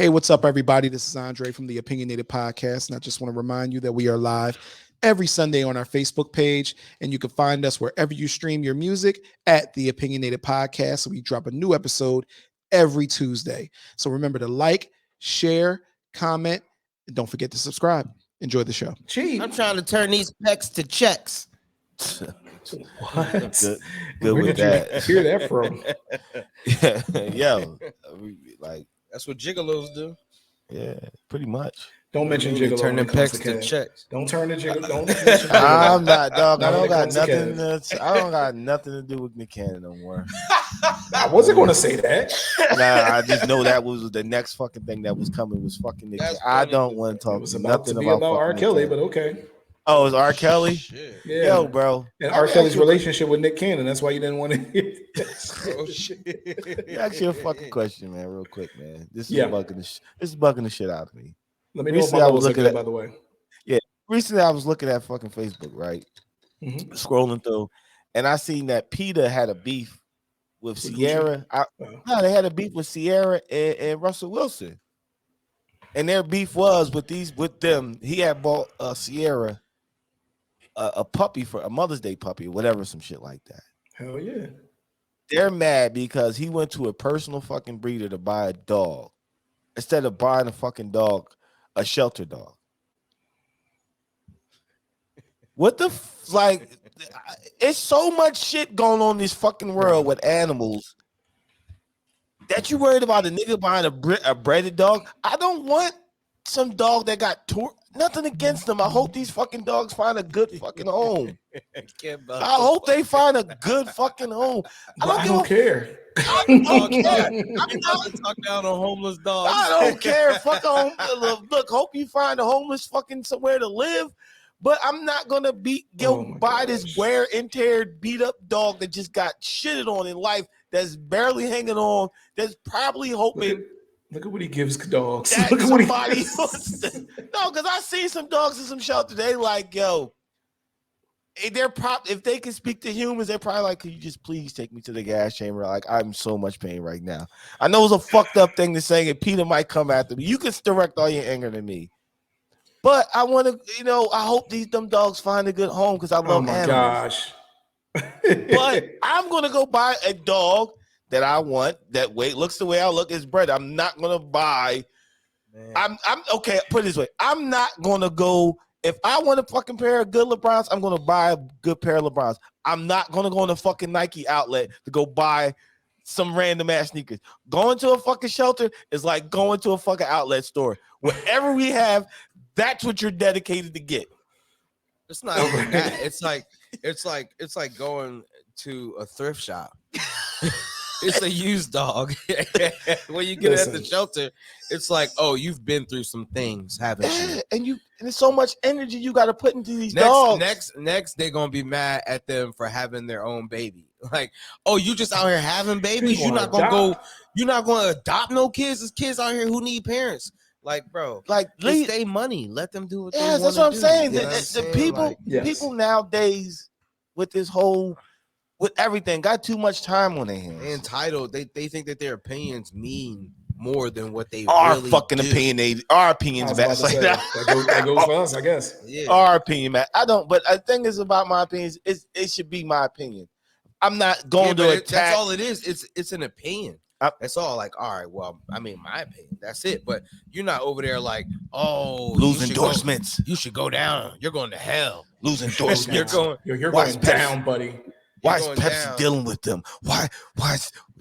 Hey, what's up, everybody? This is Andre from the Opinionated podcast, and I just want to remind you that we are live every Sunday on our Facebook page, and you can find us wherever you stream your music at the Opinionated podcast. So we drop a new episode every Tuesday. So remember to like, share, comment, and don't forget to subscribe. Enjoy the show. Cheap. I'm trying to turn these pecs to checks. What? Good Where with did that. you hear that from? Yo, like, That's what gigolos do. yeah, pretty much. Don't mention They gigolo. turn when them it comes pecs to to cash. checks. Don't turn the gigolo. Don't mention I'm gigolo. not, dog. I Not when don't it got comes to nothing. I don't got nothing to do with Nick Cannon no more. I wasn't going to say that. Nah, I just know that was the next fucking thing that was coming was fucking Nick Cannon. That's I funny. don't want to It talk was about nothing to be about about R. fucking Kelly, Nick but Cannon. okay. Oh, it's R. Kelly? Shit. Yeah. Yo, bro. And R. Kelly's relationship with Nick Cannon. That's why you didn't want to hear that. Oh shit. Ask you a fucking question, man, real quick, man. This is Yeah. bugging the shit out of me. Let me know if Recently, my I was was looking looking at, at- by the way. Recently, I was looking at fucking Facebook, right? Mhm. Scrolling through, and I seen that Peter had a beef with With Sierra. No, they had a beef with Sierra and Russell Wilson, and their beef was with them. He had bought Sierra a puppy for a Mother's Day puppy, or whatever, some shit like that. Hell yeah. They're mad because he went to a personal fucking breeder to buy a dog instead of buying a fucking dog, a shelter dog. What the like? It's so much shit going on in this fucking world with animals that you worried about a nigga buying a breaded dog. I don't want some dog that got nothing against them. I hope these fucking dogs find a good fucking home. I hope they find a good fucking home. I don't care. I don't care. I'm not talk down on homeless dogs. I don't care. Fuck home. Look, hope you find a homeless fucking somewhere to live. But I'm not gonna buy this wear and tear, beat up dog that just got shitted on in life. That's barely hanging on. That's probably hoping. Look at what he gives dogs. That Look at what he somebody gives. No, because I seen some dogs in some shelter. They like, yo, if they can speak to humans, they're probably like, could you just please take me to the gas chamber? Like, I'm in so much pain right now. I know it's a fucked up thing to say, and Peter might come after me. You can direct all your anger to me. But I want to, I hope these dumb dogs find a good home because I love animals. Gosh. But I'm gonna go buy a dog that I want that looks the way I look is bred. I'm not gonna buy. Man. I'm okay. Put it this way: I'm not gonna go. If I want a fucking pair of good LeBrons, I'm gonna buy a good pair of LeBrons. I'm not gonna go in a fucking Nike outlet to go buy some random ass sneakers. Going to a fucking shelter is like going to a fucking outlet store. Whatever we have, that's what you're dedicated to get. It's not even that. It's like going to a thrift shop. It's a used dog. When you get it at the shelter, it's like, oh, you've been through some things, haven't you? And there's so much energy you got to put into these dogs. Next, they're gonna be mad at them for having their own baby. Like, oh, you just out here having babies. You're not gonna adopt no kids. There's kids out here who need parents. Like, bro, Like, it's their money. Let them do what they want. yes, that's what I'm saying. You know what I'm saying? People, Like, Yes. people nowadays with this whole, with everything, got too much time on their hands. they entitled. They think that their opinions mean more than what they Our really fucking do. opinionated, our I opinions, was man. about to Like say, that. that goes for us, I guess. Yeah. Our opinion, man. I don't, but the thing is about my opinions. It should be my opinion. I'm not going Yeah, to but attack. that's all it is. It's an opinion. That's all. Like, all right, well, I mean, my opinion. That's it. But you're not over there like, oh, Lose you should endorsements. you should go down. You're going to hell. Lose endorsements. You're Why going is Pepsi- down, buddy. Why is going Pepsi down. dealing with them? Why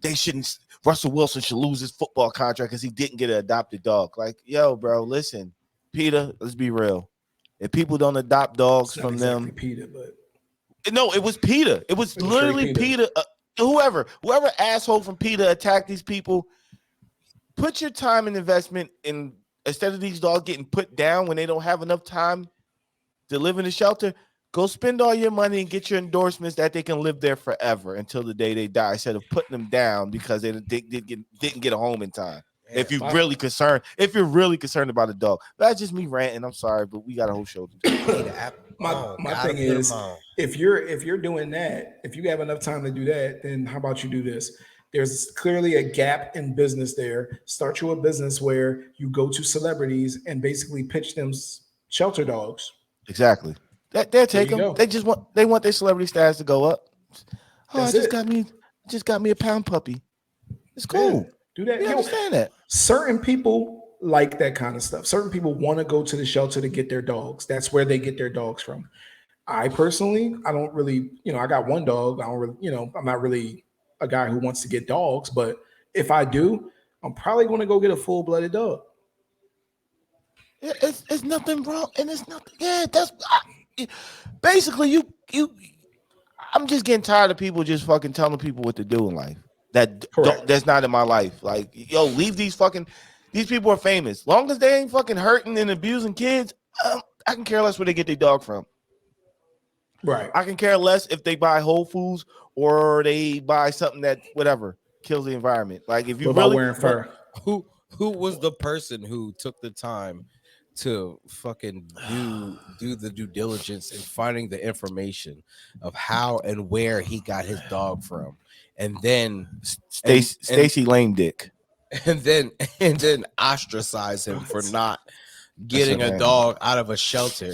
they shouldn't? Russell Wilson should lose his football contract because he didn't get an adopted dog. Like, yo, bro, listen, Peter, let's be real. If people don't adopt dogs It's not from exactly them, Peter, but no, it was Peter. It was literally Peter. Whoever asshole from Peter attacked these people. Put your time and investment in instead of these dogs getting put down when they don't have enough time to live in a shelter. Go spend all your money and get your endorsements that they can live there forever until the day they die, instead of putting them down because they didn't get a home in time. If you're really concerned, about a dog, that's just me ranting. I'm sorry, but we got a whole show to do. my thing is, if you're doing that, if you have enough time to do that, then how about you do this? There's clearly a gap in business there. Start you a business where you go to celebrities and basically pitch them shelter dogs. Exactly. They'll There take you them. go. They want their celebrity status to go up. Oh, I That's it. just got me a pound puppy. It's Yeah, cool. do that. We Yo, understand that. certain people like that kind of stuff. Certain people want to go to the shelter to get their dogs. That's where they get their dogs from. I personally, I don't really, I got one dog. I don't really, I'm not really a guy who wants to get dogs, but if I do, I'm probably going to go get a full-blooded dog. It's nothing wrong, and it's nothing. Yeah, basically you. I'm just getting tired of people just fucking telling people what to do in life. Correct. That's not in my life. Like, yo, leave these people are famous. Long as they ain't fucking hurting and abusing kids, I can care less where they get their dog from. Right. I can care less if they buy Whole Foods or they buy something that whatever kills the environment. Like, if you What about really wearing fur? Who was the person who took the time to fucking do the due diligence in finding the information of how and where he got his dog from, and then Stacy Lame Dick. and then ostracize him for not getting her a name. dog out of a shelter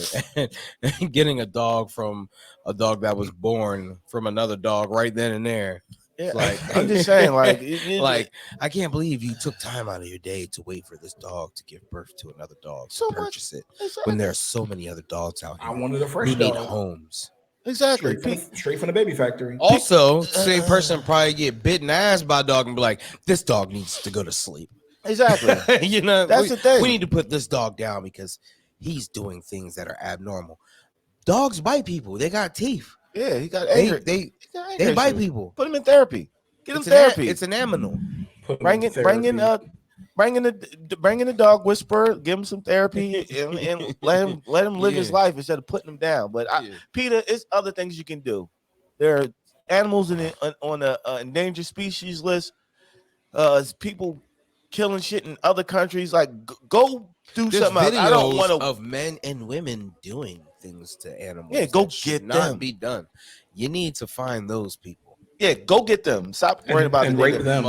and getting a dog from a dog that was born from another dog right then and there. Yeah, Like, I'm just saying, like, like, I can't believe you took time out of your day to wait for this dog to give birth to another dog to So much- purchase it when there are so many other dogs out I here wanted a fresh who need dog. homes. exactly. Straight from the baby factory. Also, same person probably get bitten ass by a dog and be like, "This dog needs to go to sleep." Exactly. That's the thing. We need to put this dog down because he's doing things that are abnormal. Dogs bite people. They got teeth. Yeah, he got They anger. they He got anger they bite issues. people. Put him in therapy. Get him It's therapy. It's an aminal. Put 'em bring in in the dog whisperer. Give him some therapy and let him live his Yeah. life instead of putting him down. But Peter, it's other things you can do. There are animals on the endangered species list. People killing shit in other countries. Like, go do There's something else. videos I don't want to. of men and women doing things to animals. Yeah, go that should get not them. be done. You need to find those people. Yeah, go get them. Stop worrying about and the rape nigga. them.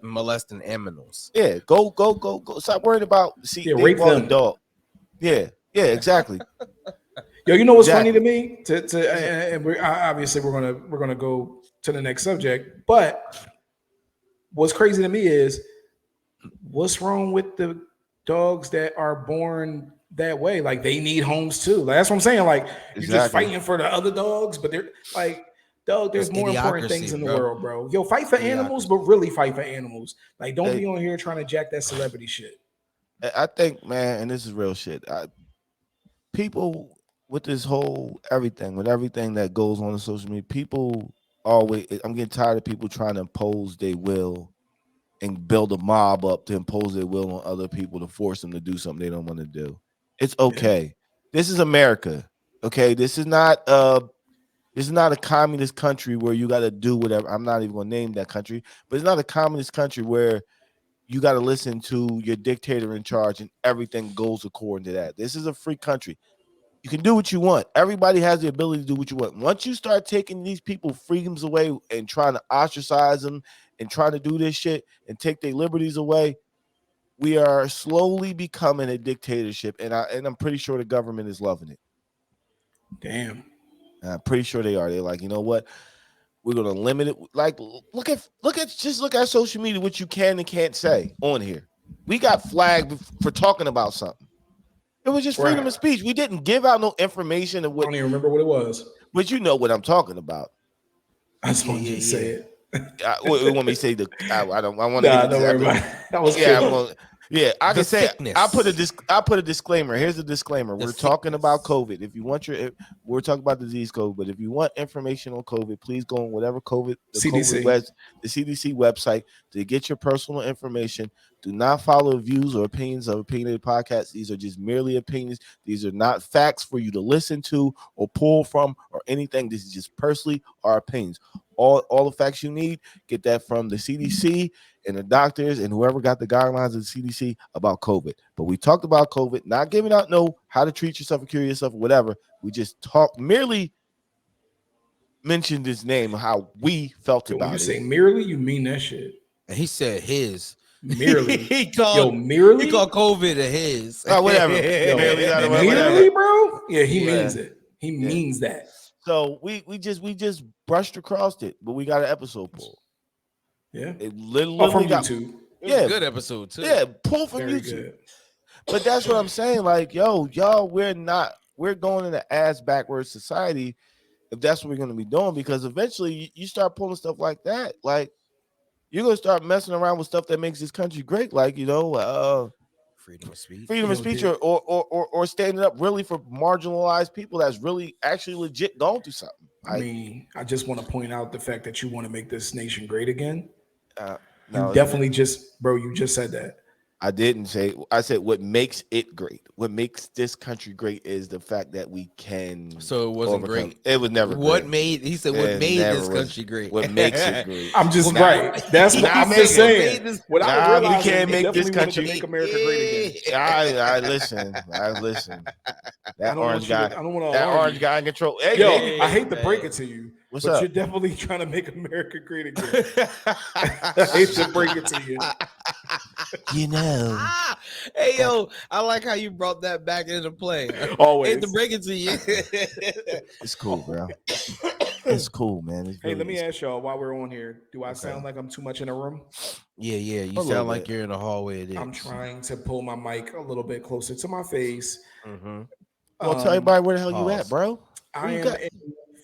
molesting animals. Yeah, go. Stop worrying about. See, Yeah, they rape bought them. a dog. Yeah, exactly. Yo, you know what's funny Exactly. to me? And we're obviously we're gonna go to the next subject. But what's crazy to me is what's wrong with the dogs that are born that way? Like, they need homes too. Like, that's what I'm saying. Like, you're just Exactly. fighting for the other dogs, but they're like, dog, there's It's more important things idiocracy, in the bro. world, bro. Yo, fight for animals, but really fight for animals. Like, don't be on here trying to jack that celebrity shit. I think, man, and this is real shit. People with this whole with everything that goes on in social media, people always. I'm getting tired of people trying to impose their will and build a mob up to impose their will on other people to force them to do something they don't want to do. It's okay. This is America. Okay, this is not a communist country where you got to do whatever. I'm not even going to name that country, but it's not a communist country where you got to listen to your dictator in charge and everything goes according to that. This is a free country. You can do what you want. Everybody has the ability to do what you want. Once you start taking these people freedoms away and trying to ostracize them and trying to do this shit and take their liberties away, we are slowly becoming a dictatorship. And I'm pretty sure the government is loving it. Damn. And I'm pretty sure they are. They're like, you know what? We're gonna limit it. Like, look at social media, what you can and can't say on here. We got flagged for talking about something. It was just freedom of speech. We didn't give out no information of I what. don't even remember what it was. But you know what I'm talking about. I just wanted you to say it. What want me to say? I want to. Nah, don't worry about it. That was good. I The can say thickness. I put a disclaimer. Here's a disclaimer. The We're talking about thickness. COVID. If you want we're talking about disease COVID. But if you want information on COVID, please go on whatever the CDC website to get your personal information. Do not follow views or opinions of Opinionated Podcasts. These are just merely opinions. These are not facts for you to listen to or pull from or anything. This is just personally our opinions. All the facts you need, get that from the CDC and the doctors and whoever got the guidelines of the CDC about COVID. But we talked about COVID, not giving out how to treat yourself or cure yourself or whatever. We just talk merely mentioned his name, how we felt Yo, when you about say it. merely, you mean that shit. And he said his. Merely. he Yo, called merely? he called COVID a his. Oh, whatever. Yo, Merely, not a word, merely, whatever. bro? Yeah, he Yeah. means it. He means that. So we just brushed across it, but we got an episode pull. Yeah. It literally Oh, from got, YouTube. It was a good episode too. Yeah, pull from Very YouTube. good. But that's what I'm saying. Like, yo, y'all, we're going in an ass backwards society if that's what we're gonna be doing, because eventually you start pulling stuff like that, like you're gonna start messing around with stuff that makes this country great, like Freedom of speech. or standing up really for marginalized people that's really actually legit going through something. I mean, I just want to point out the fact that you want to make this nation great again. No, you definitely you just said that. I didn't say. I said what makes it great. What makes this country great is the fact that we can. So it wasn't great. It was never. What great. made? He said what made this country great. What makes it great? I'm just right. That's what I'm just saying. What we can't make this country make America great again. I listen. I listen. That orange guy. I don't want that orange guy in control. Hey, yo, hey, I hate to break it to you. What's but up? You're definitely trying to make America great again. I hate to break it to you. You know. Hey yo, I like how you brought that back into play. Always. Hate to break it to you. It's cool, bro. It's cool, man. It's Hey, really, let me ask y'all while we're on here. Do I sound like I'm too much in a room? Yeah. You little sound like bit. you're in the hallway. I'm trying to pull my mic a little bit closer to my face. Mm-hmm. Well, tell everybody where the hell you at, bro. I am in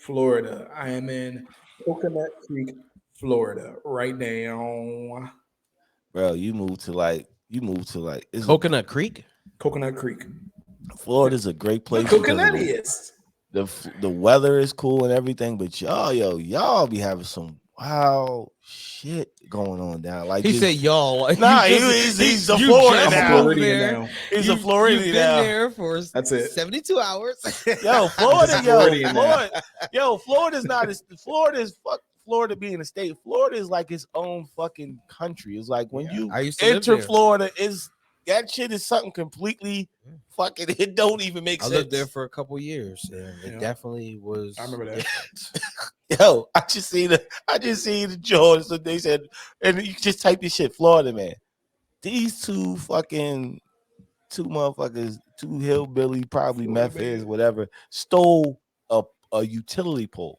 Florida. I am in Coconut Creek, Florida right now. Bro, you moved to like it's Coconut Creek. Coconut Creek. Florida's a great place. Coconut is. The weather is cool and everything, but y'all be having some wild shit going on down. Like He said, "Y'all." Nah, he's a Florida now. He's a Florida You've now. been there for That's it. 72 hours. Florida's not as Florida being a state. Florida is like its own fucking country. It's like when you I used to enter live there. Florida, that shit is something completely fucking. It don't even make sense. I lived there for a couple years, and it definitely was. I remember that. Yo, I just seen the George. So they said, and you just type this shit, Florida man. These two motherfuckers, two hillbilly, probably meth heads, whatever, stole a utility pole.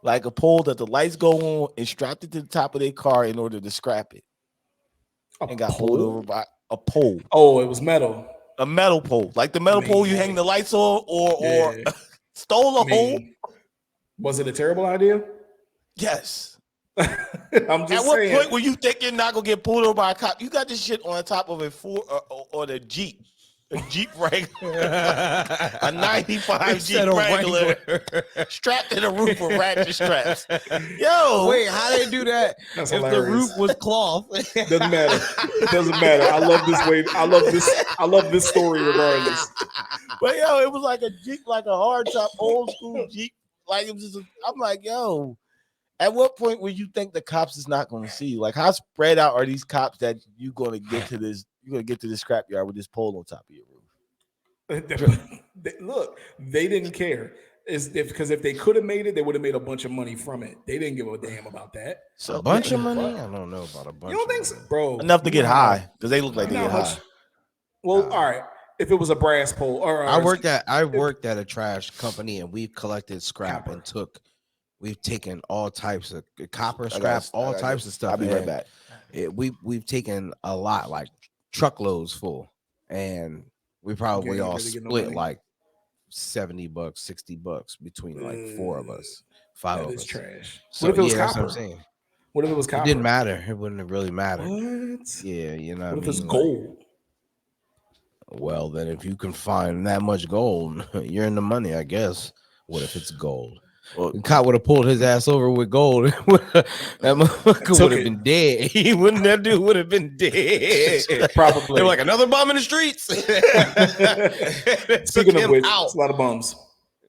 Like a pole that the lights go on and strapped it to the top of their car in order to scrap it. And got pulled over by a pole. Oh, it was metal. A metal pole. Like the metal pole you hang the lights on or stole a hole. Was it a terrible idea? Yes. I'm just At what saying. point were you think you're not gonna get pulled over by a cop? You got this shit on top of a Ford or the Jeep. A Jeep Wrangler, a 95 Jeep Wrangler strapped to the roof with ratchet straps. Yo, wait, how they do that? That's if hilarious. the roof was cloth, doesn't matter. It doesn't matter. I love this way. I love this story regardless. But yo, it was like a Jeep, like a hard top, old school Jeep. Like it was just. I'm like, yo. At what point will you think the cops is not going to see you? Like, how spread out are these cops that you're going to get to this? You're going to get to this scrapyard with this pole on top of your roof. Look, they didn't care. Because if they could have made it, they would have made a bunch of money from it. They didn't give a damn about that. So a bunch of money? I don't know about a bunch. You don't think so, bro? Enough to get high because they look like they get high. Well, all right. If it was a brass pole, or I worked at a trash company and we collected scrap and we've taken all types of copper scrap, all types of stuff. I'll be right back. We've taken a lot, like truckloads full, and we probably all split like $70, $60 between like four of us, five of us. Trash. So, what if it was that's copper? what I'm saying. What if it was copper? It didn't matter. It wouldn't have really mattered. What? Yeah, you know. What if it's gold? Well, then if you can find that much gold, you're in the money, I guess. What if it's gold? Well, the cop would have pulled his ass over with gold. That motherfucker would have been dead. That dude would have been dead. Probably. They're like another bomb in the streets. Speaking of which, it's a lot of bums.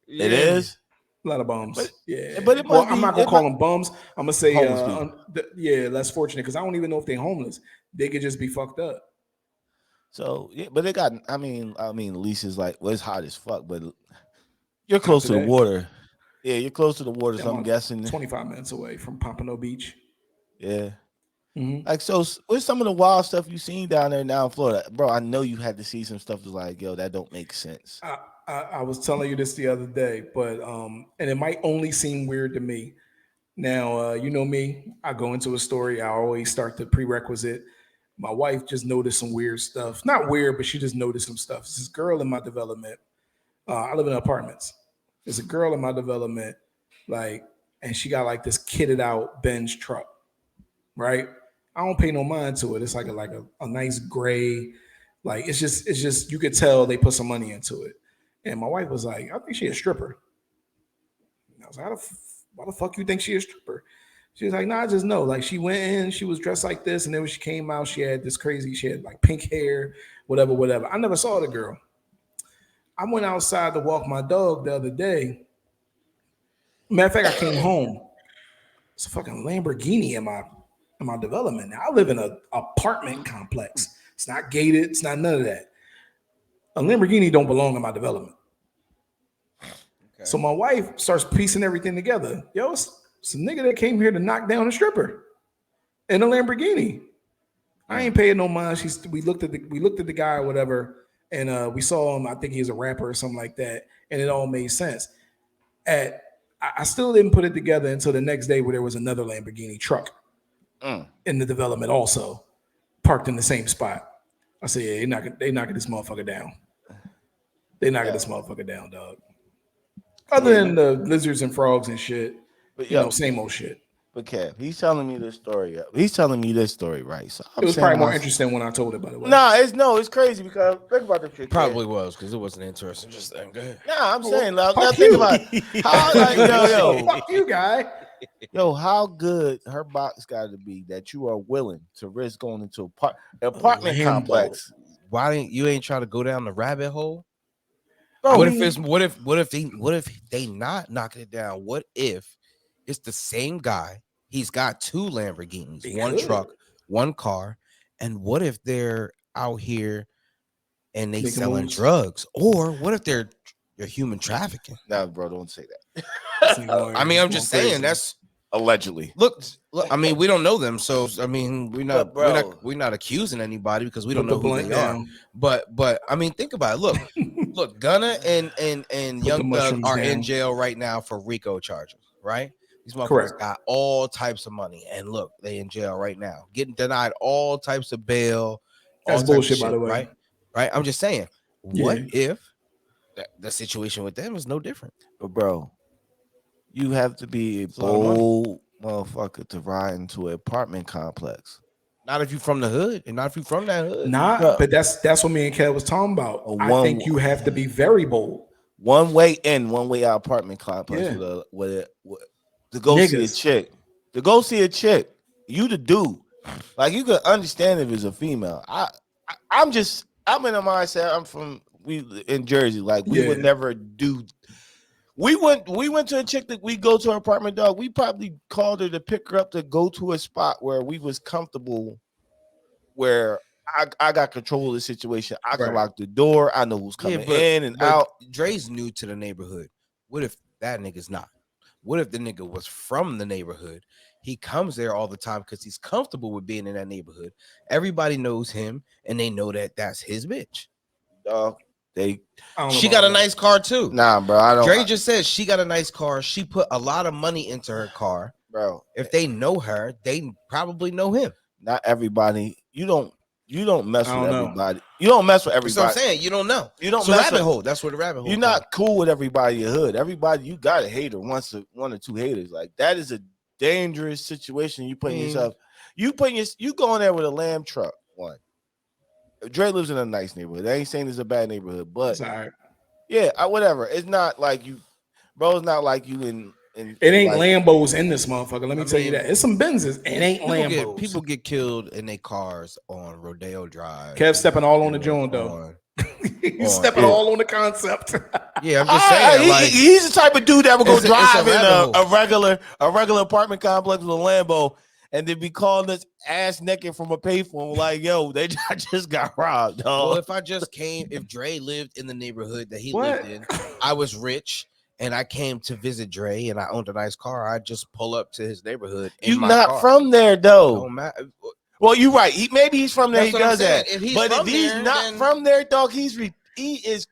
Yeah. It is a lot of bums. But it I'm not gonna call them bums. I'm gonna say, less fortunate because I don't even know if they're homeless. They could just be fucked up. So yeah, but they got. I mean, at least it's like it's hot as fuck, but you're close to the water. Yeah, you're close to the water, Yeah, so I'm guessing. 25 minutes away from Pompano Beach. Yeah. Mm-hmm. Like, so what's some of the wild stuff you seen down there now in Florida? Bro, I know you had to see some stuff that's like, yo, that don't make sense. I was telling you this the other day, but and it might only seem weird to me. Now, you know me, I go into a story, I always start the prerequisite. My wife just noticed some weird stuff. Not weird, but she just noticed some stuff. This girl in my development, I live in apartments. There's a girl in my development, like, and she got like this kitted out Benz truck, right? I don't pay no mind to it. It's like a nice gray, like it's just you could tell they put some money into it. And my wife was like, I think she a stripper. And I was like, why the fuck you think she a stripper? She was like, nah, I just know. Like she went in, she was dressed like this, and then when she came out, she had this crazy, she had like pink hair, whatever, whatever. I never saw the girl. I went outside to walk my dog the other day. Matter of fact, I came home. It's a fucking Lamborghini in my development. Now I live in an apartment complex. It's not gated. It's not none of that. A Lamborghini don't belong in my development. Okay. So my wife starts piecing everything together. Yo, it's a nigga that came here to knock down a stripper in a Lamborghini. I ain't paying no mind. We looked at the guy or whatever, and we saw him. I think he's a rapper or something like that, and it all made sense. I still didn't put it together until the next day where there was another Lamborghini truck in the development also parked in the same spot. I said, yeah, they knocking this motherfucker down. They knocking this motherfucker down, dog. Other than the lizards and frogs and shit, but same old shit. But Kev, he's telling me this story. He's telling me this story, right? So it was probably more interesting when I told it, by the way. It's crazy because think about this shit. Probably was because it wasn't interesting. Just saying, go ahead. Nah, I'm saying, now think about how, like, yo, fuck you, guy. Yo, how good her box got to be that you are willing to risk going into an apartment complex? Why ain't trying to go down the rabbit hole? Bro, what if they not knocking it down? What if it's the same guy? He's got two Lamborghinis, one truck, one car, and what if they're out here and they selling drugs? Or what if they're human trafficking? Nah, bro, don't say that. I mean, I'm just saying that's allegedly. Look, I mean, we don't know them, so I mean, we're not accusing anybody because we don't know who they are. But I mean, think about it. Look, Gunna and Young Thug are in jail right now for RICO charges, right? These motherfuckers got all types of money, and look, they in jail right now, getting denied all types of bail. That's bullshit, by the way. Right? I'm just saying, what if the situation with them is no different? But bro, you have to be a bold motherfucker to ride into an apartment complex. Not if you're from the hood, and not if you're from that hood. But that's what me and Kev was talking about. I think you have to be very bold. One way in, one way out apartment complex to go see a chick. To go see a chick, you the dude. Like, you could understand if it's a female. I'm in a mindset. We in Jersey. Like, we would never do. We went to a chick that we go to her apartment, dog. We probably called her to pick her up to go to a spot where we was comfortable, where I got control of the situation. I can lock the door. I know who's coming in and out. Dre's new to the neighborhood. What if that nigga's not? What if the nigga was from the neighborhood? He comes there all the time because he's comfortable with being in that neighborhood. Everybody knows him, and they know that that's his bitch. Dog. She got a nice car too. Nah, bro. I don't. Dre just said she got a nice car. She put a lot of money into her car, bro. If they know her, they probably know him. Not everybody. You don't mess with everybody. You don't mess with everybody. That's what I'm saying. You don't know. You don't. It's a rabbit hole. That's where the rabbit hole. You're not cool with everybody in your hood. Everybody, you got a hater. One or two haters. Like, that is a dangerous situation. You putting yourself. You going there with a lamb truck. One. Dre lives in a nice neighborhood. I ain't saying it's a bad neighborhood, but whatever. It's not like you, bro. It's not like you in it ain't Lambos in this motherfucker. Let me tell you that. It's some Benzes. It ain't Lambos. People get killed in their cars on Rodeo Drive. Kev stepping all on the joint though. He's stepping all on the concept. Yeah, I'm just saying. He's the type of dude that would go drive in a regular apartment complex with a Lambo, and then be calling us ass naked from a payphone, like, yo, I just got robbed, dog. Well, if Dre lived in the neighborhood that he lived in, I was rich, and I came to visit Dre and I owned a nice car, I'd just pull up to his neighborhood in You my not car. from there though. Don't matter. Well, you're right. Maybe he's from there. That's He what I'm does saying. that. If he's But if from he's there, not then- from there, dog, he is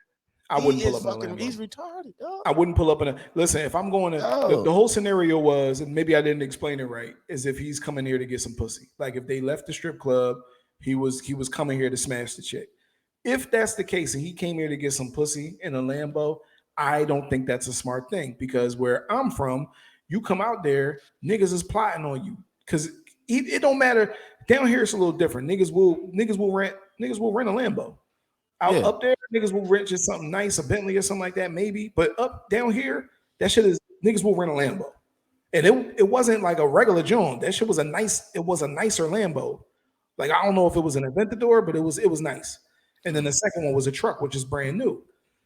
I wouldn't pull up in a fucking Lambo. he's retarded, dog. I wouldn't pull up in a listen. If I'm going to the whole scenario was, and maybe I didn't explain it right, is if he's coming here to get some pussy. Like if they left the strip club, he was coming here to smash the chick. If that's the case, and he came here to get some pussy in a Lambo, I don't think that's a smart thing because where I'm from, you come out there, niggas is plotting on you because it don't matter. Down here it's a little different. Niggas will rent a Lambo. Up there, niggas will rent just something nice, a Bentley or something like that, maybe. But up down here, that shit is niggas will rent a Lambo. And it wasn't like a regular John. That shit was a nicer Lambo. Like I don't know if it was an Aventador, but it was nice. And then the second one was a truck, which is brand new.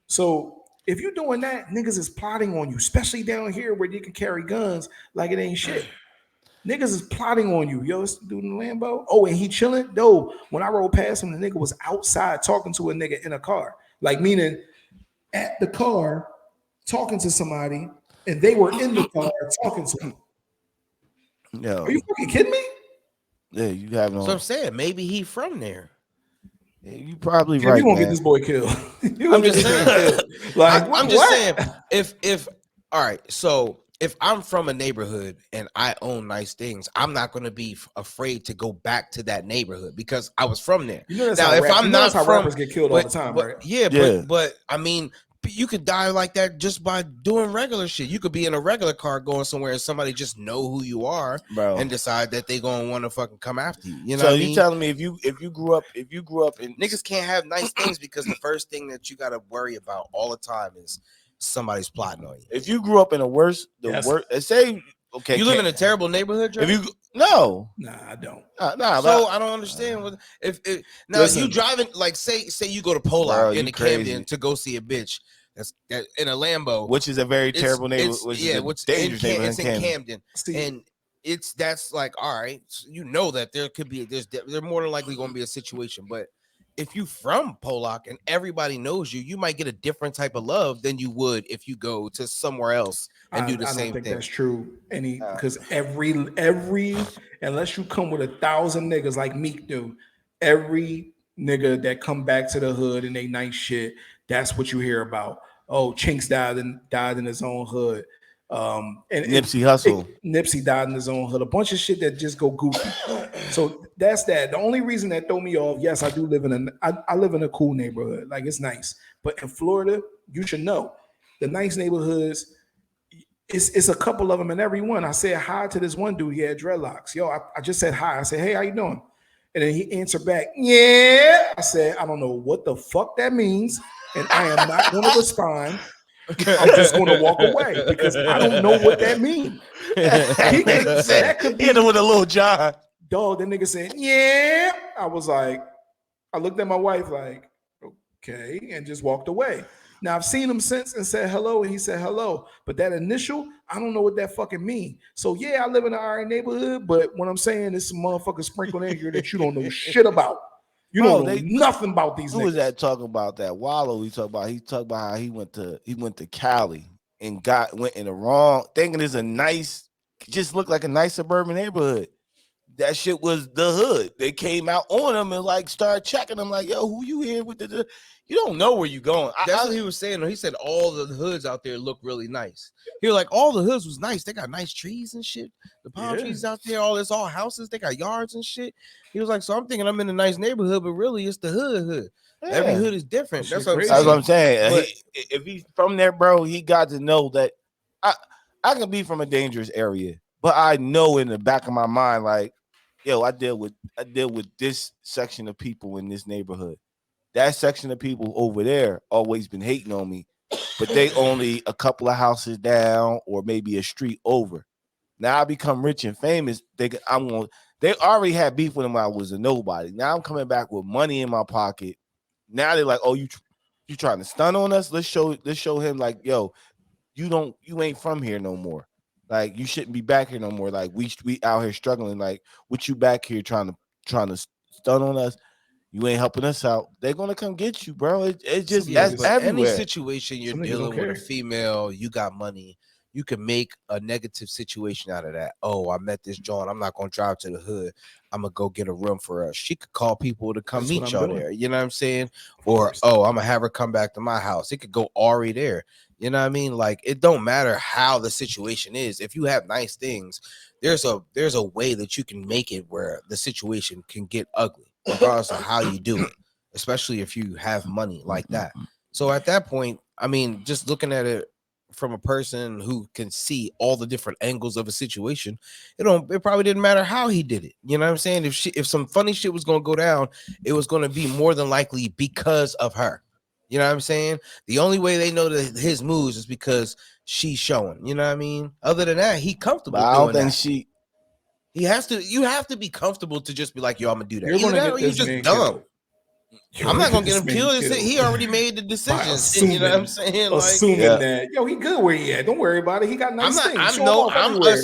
So if you're doing that, niggas is plotting on you, especially down here where you can carry guns like it ain't shit. Niggas is plotting on you. Yo, this dude in the Lambo. Oh, and he chilling? No. When I rode past him, the nigga was outside talking to a nigga in a car. Like meaning at the car talking to somebody, and they were in the car talking to him. No. Are you fucking kidding me? Yeah, you have no. So I'm saying maybe he from there. Yeah, you probably Yeah, right. You won't man. get this boy killed. I'm just saying. Like I'm just saying. If all right, so if I'm from a neighborhood and I own nice things, I'm not going to be afraid to go back to that neighborhood because I was from there. You know that's now, how if I'm not how from, rappers get killed all the time, right? Yeah, but I mean, you could die like that just by doing regular shit. You could be in a regular car going somewhere and somebody just know who you are, bro, and decide that they gonna want to fucking come after you. You know so what I you mean? telling me if you grew up in Niggas can't have nice things because the first thing that you got to worry about all the time is somebody's plotting on you. If you grew up in worst, say okay, You live in a terrible neighborhood, Dre? Nah, I don't. So I don't understand what if now Listen. you driving like say you go to Pollock in the Camden to go see a bitch that's in a Lambo, which is a very terrible neighborhood. Dangerous neighborhood. It's in Camden, See, and that's like all right. So you know that there could be there's more than likely going to be a situation, but if you from Pollock and everybody knows you, you might get a different type of love than you would if you go to somewhere else and do the same thing. I don't think that's true. Because every unless you come with 1,000 niggas like Meek do, every nigga that come back to the hood and they nice shit, that's what you hear about. Oh, Chinks died in his own hood. And Nipsey Hussle. Nipsey died in his own hood. A bunch of shit that just go goofy. So that's that. The only reason that throw me off, yes, I do live in I live in a cool neighborhood. Like it's nice. But in Florida, you should know the nice neighborhoods. It's a couple of them in every one. I said hi to this one dude. He had dreadlocks. Yo, I just said hi. I said, hey, how you doing? And then he answered back, yeah. I said, I don't know what the fuck that means, and I am not going to respond. I'm just going to walk away because I don't know what that means. That could be hit him with a little John. Dog, that nigga said, yeah. I was like, I looked at my wife like, okay, and just walked away. Now I've seen him since and said hello, and he said hello. But that initial, I don't know what that fucking mean. So yeah, I live in an iron neighborhood, but what I'm saying is some motherfuckers sprinkled in here that you don't know shit about. You don't know nothing about these niggas. Who was that talking about that? Wallow, he talked about how he went to Cali and went in the wrong, thinking it's a nice, just looked like a nice suburban neighborhood. That shit was the hood. They came out on him and like started checking him like, yo, who you here with the you don't know where you going. That's what he was saying. He said all the hoods out there look really nice. He was like, all the hoods was nice. They got nice trees and shit. The palm trees out there, all houses. They got yards and shit. He was like, so I'm thinking I'm in a nice neighborhood, but really it's the hood. Yeah. Every hood is different. That's what I'm saying. But if he's from there, bro, he got to know that I can be from a dangerous area, but I know in the back of my mind, like, yo, I deal with this section of people in this neighborhood. That section of people over there always been hating on me, but they only a couple of houses down or maybe a street over. Now I become rich and famous. They already had beef with him when I was a nobody. Now I'm coming back with money in my pocket. Now they're like, oh, you trying to stun on us? Let's show him like, yo, you ain't from here no more. Like you shouldn't be back here no more. Like we out here struggling. Like what you back here trying to stun on us? You ain't helping us out. They're gonna come get you, bro. It's just Yeah, that's but any everywhere. situation you're Some niggas don't dealing with a care. female, you got money, you can make a negative situation out of that. Oh, I met this John. I'm not gonna drive to the hood. I'm gonna go get a room for us. She could call people to come That's what meet I'm y'all doing. there. You know what I'm saying? Of Or course. oh, I'm gonna have her come back to my house. It could go Ari there. You know what I mean? Like it don't matter how the situation is. If you have nice things, there's a way that you can make it where the situation can get ugly, regardless of how you do it. Especially if you have money like that. So at that point, I mean, just looking at it from a person who can see all the different angles of a situation, it probably didn't matter how he did it. You know what I'm saying? If some funny shit was gonna go down, it was gonna be more than likely because of her. You know what I'm saying? The only way they know that his moves is because she's showing. You know what I mean? Other than that, he comfortable But I don't doing think that. He has to. You have to be comfortable to just be like, yo, I'm gonna do that. You're Either gonna that get or you this just man dumb. killed. You're I'm not gonna get this him man killed. killed He already made the by decisions. assuming, You know what I'm saying? Like, assuming that he good where he at. Don't worry about it. He got nice things. Show him off everywhere.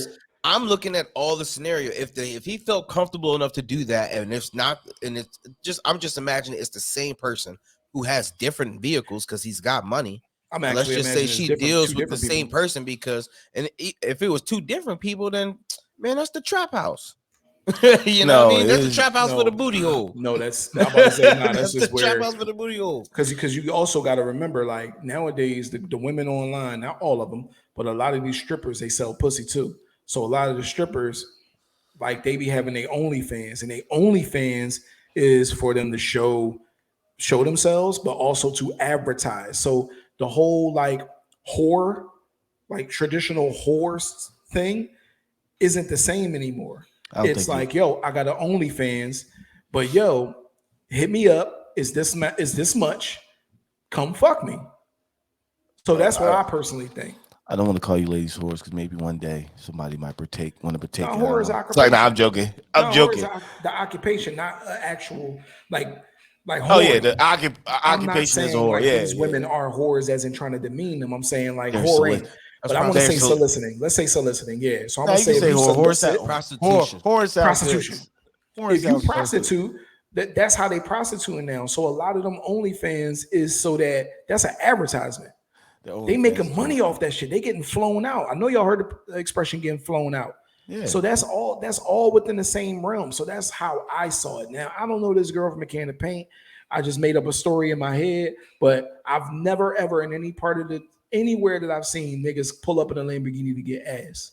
I'm looking at all the scenario. If he felt comfortable enough to do that, and it's not, and it's just, I'm just imagining it's the same person who has different vehicles because he's got money. I'm Let's actually just say imagining she it's deals two with the different same people. person if it was two different people, then man, that's the trap house. You know what I mean? That's the trap house for the booty hole. No, I'm about to say nah. That's That's just the trap where house for the booty hole. because you also got to remember, like nowadays, the women online, not all of them, but a lot of these strippers, they sell pussy too. So a lot of the strippers, like they be having their OnlyFans, and their OnlyFans is for them to show themselves, but also to advertise. So the whole like whore, like traditional horse thing, isn't the same anymore. It's like, yo, I got an OnlyFans, but yo, hit me up. Is this much? Come fuck me. So that's what I personally think. I don't want to call you ladies whores because maybe one day somebody might want to partake. Now, I don't whore is know. occupation. It's like, nah, I'm joking. I'm joking. Whore is the occupation, not actual like Oh yeah, whoring. the I'm not occupation is a saying whore. like Yeah, these women are whores as in trying to demean them. I'm saying like They're whoring. But I want to say prostitution. soliciting. Let's say soliciting. Yeah. So I'm Nah, gonna you can say say if you whore. solicit Prostitution. Whore sounds prostitution. good. Whore If you sounds prostitute, that's how they prostituting now. So a lot of them OnlyFans is so that's an advertisement. They making money off that shit. They getting flown out. I know y'all heard the expression getting flown out. Yeah. So that's all within the same realm. So that's how I saw it. Now I don't know this girl from a can of paint. I just made up a story in my head, but I've never ever in any part of anywhere that I've seen niggas pull up in a Lamborghini to get ass.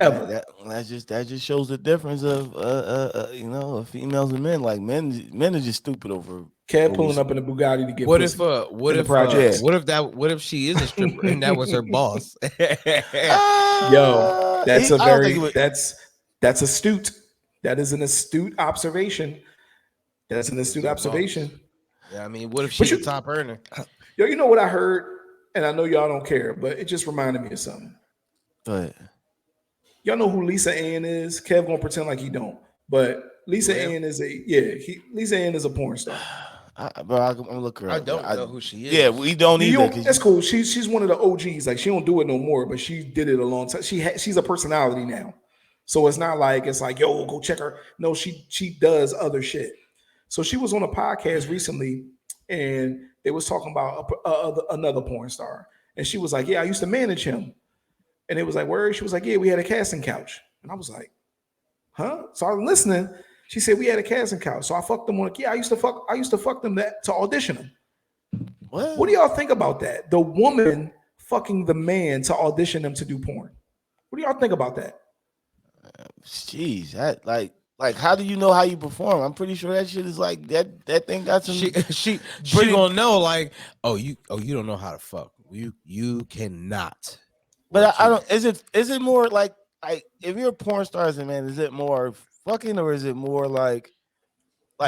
Ever. That just shows the difference of of females and men. Like men are just stupid over. Kev pulling up in a Bugatti to get What pussy. what if she is a stripper and that was her boss? Yo, that's astute. That is an astute observation. That's an astute observation. Yeah, I mean, what if she's a top earner? Yo, you know what I heard, and I know y'all don't care, but it just reminded me of something. Go ahead. Y'all know who Lisa Ann is? Kev gonna pretend like he don't, but Lisa Ann is Lisa Ann is a porn star. I'm gonna look her up. I don't know who she is. Yeah, we don't either. That's cool. She's one of the OGs. Like she don't do it no more, but she did it a long time. She's a personality now, so it's not like it's like yo go check her. No, she does other shit. So she was on a podcast recently, and they was talking about another porn star, and she was like, "Yeah, I used to manage him," and it was like, "Where?" She was like, "Yeah, we had a casting couch," and I was like, "Huh?" So I was listening. She said we had a casting couch, so I fucked them on. I used to fuck them to audition them. What do y'all think about that? The woman fucking the man to audition them to do porn. What do y'all think about that? Jeez, that like how do you know how you perform? I'm pretty sure that shit is like that thing got some. She gonna know like you don't know how to fuck. You cannot. But I don't. Is it more like if you're a porn star as a man, is it more fucking or is it more like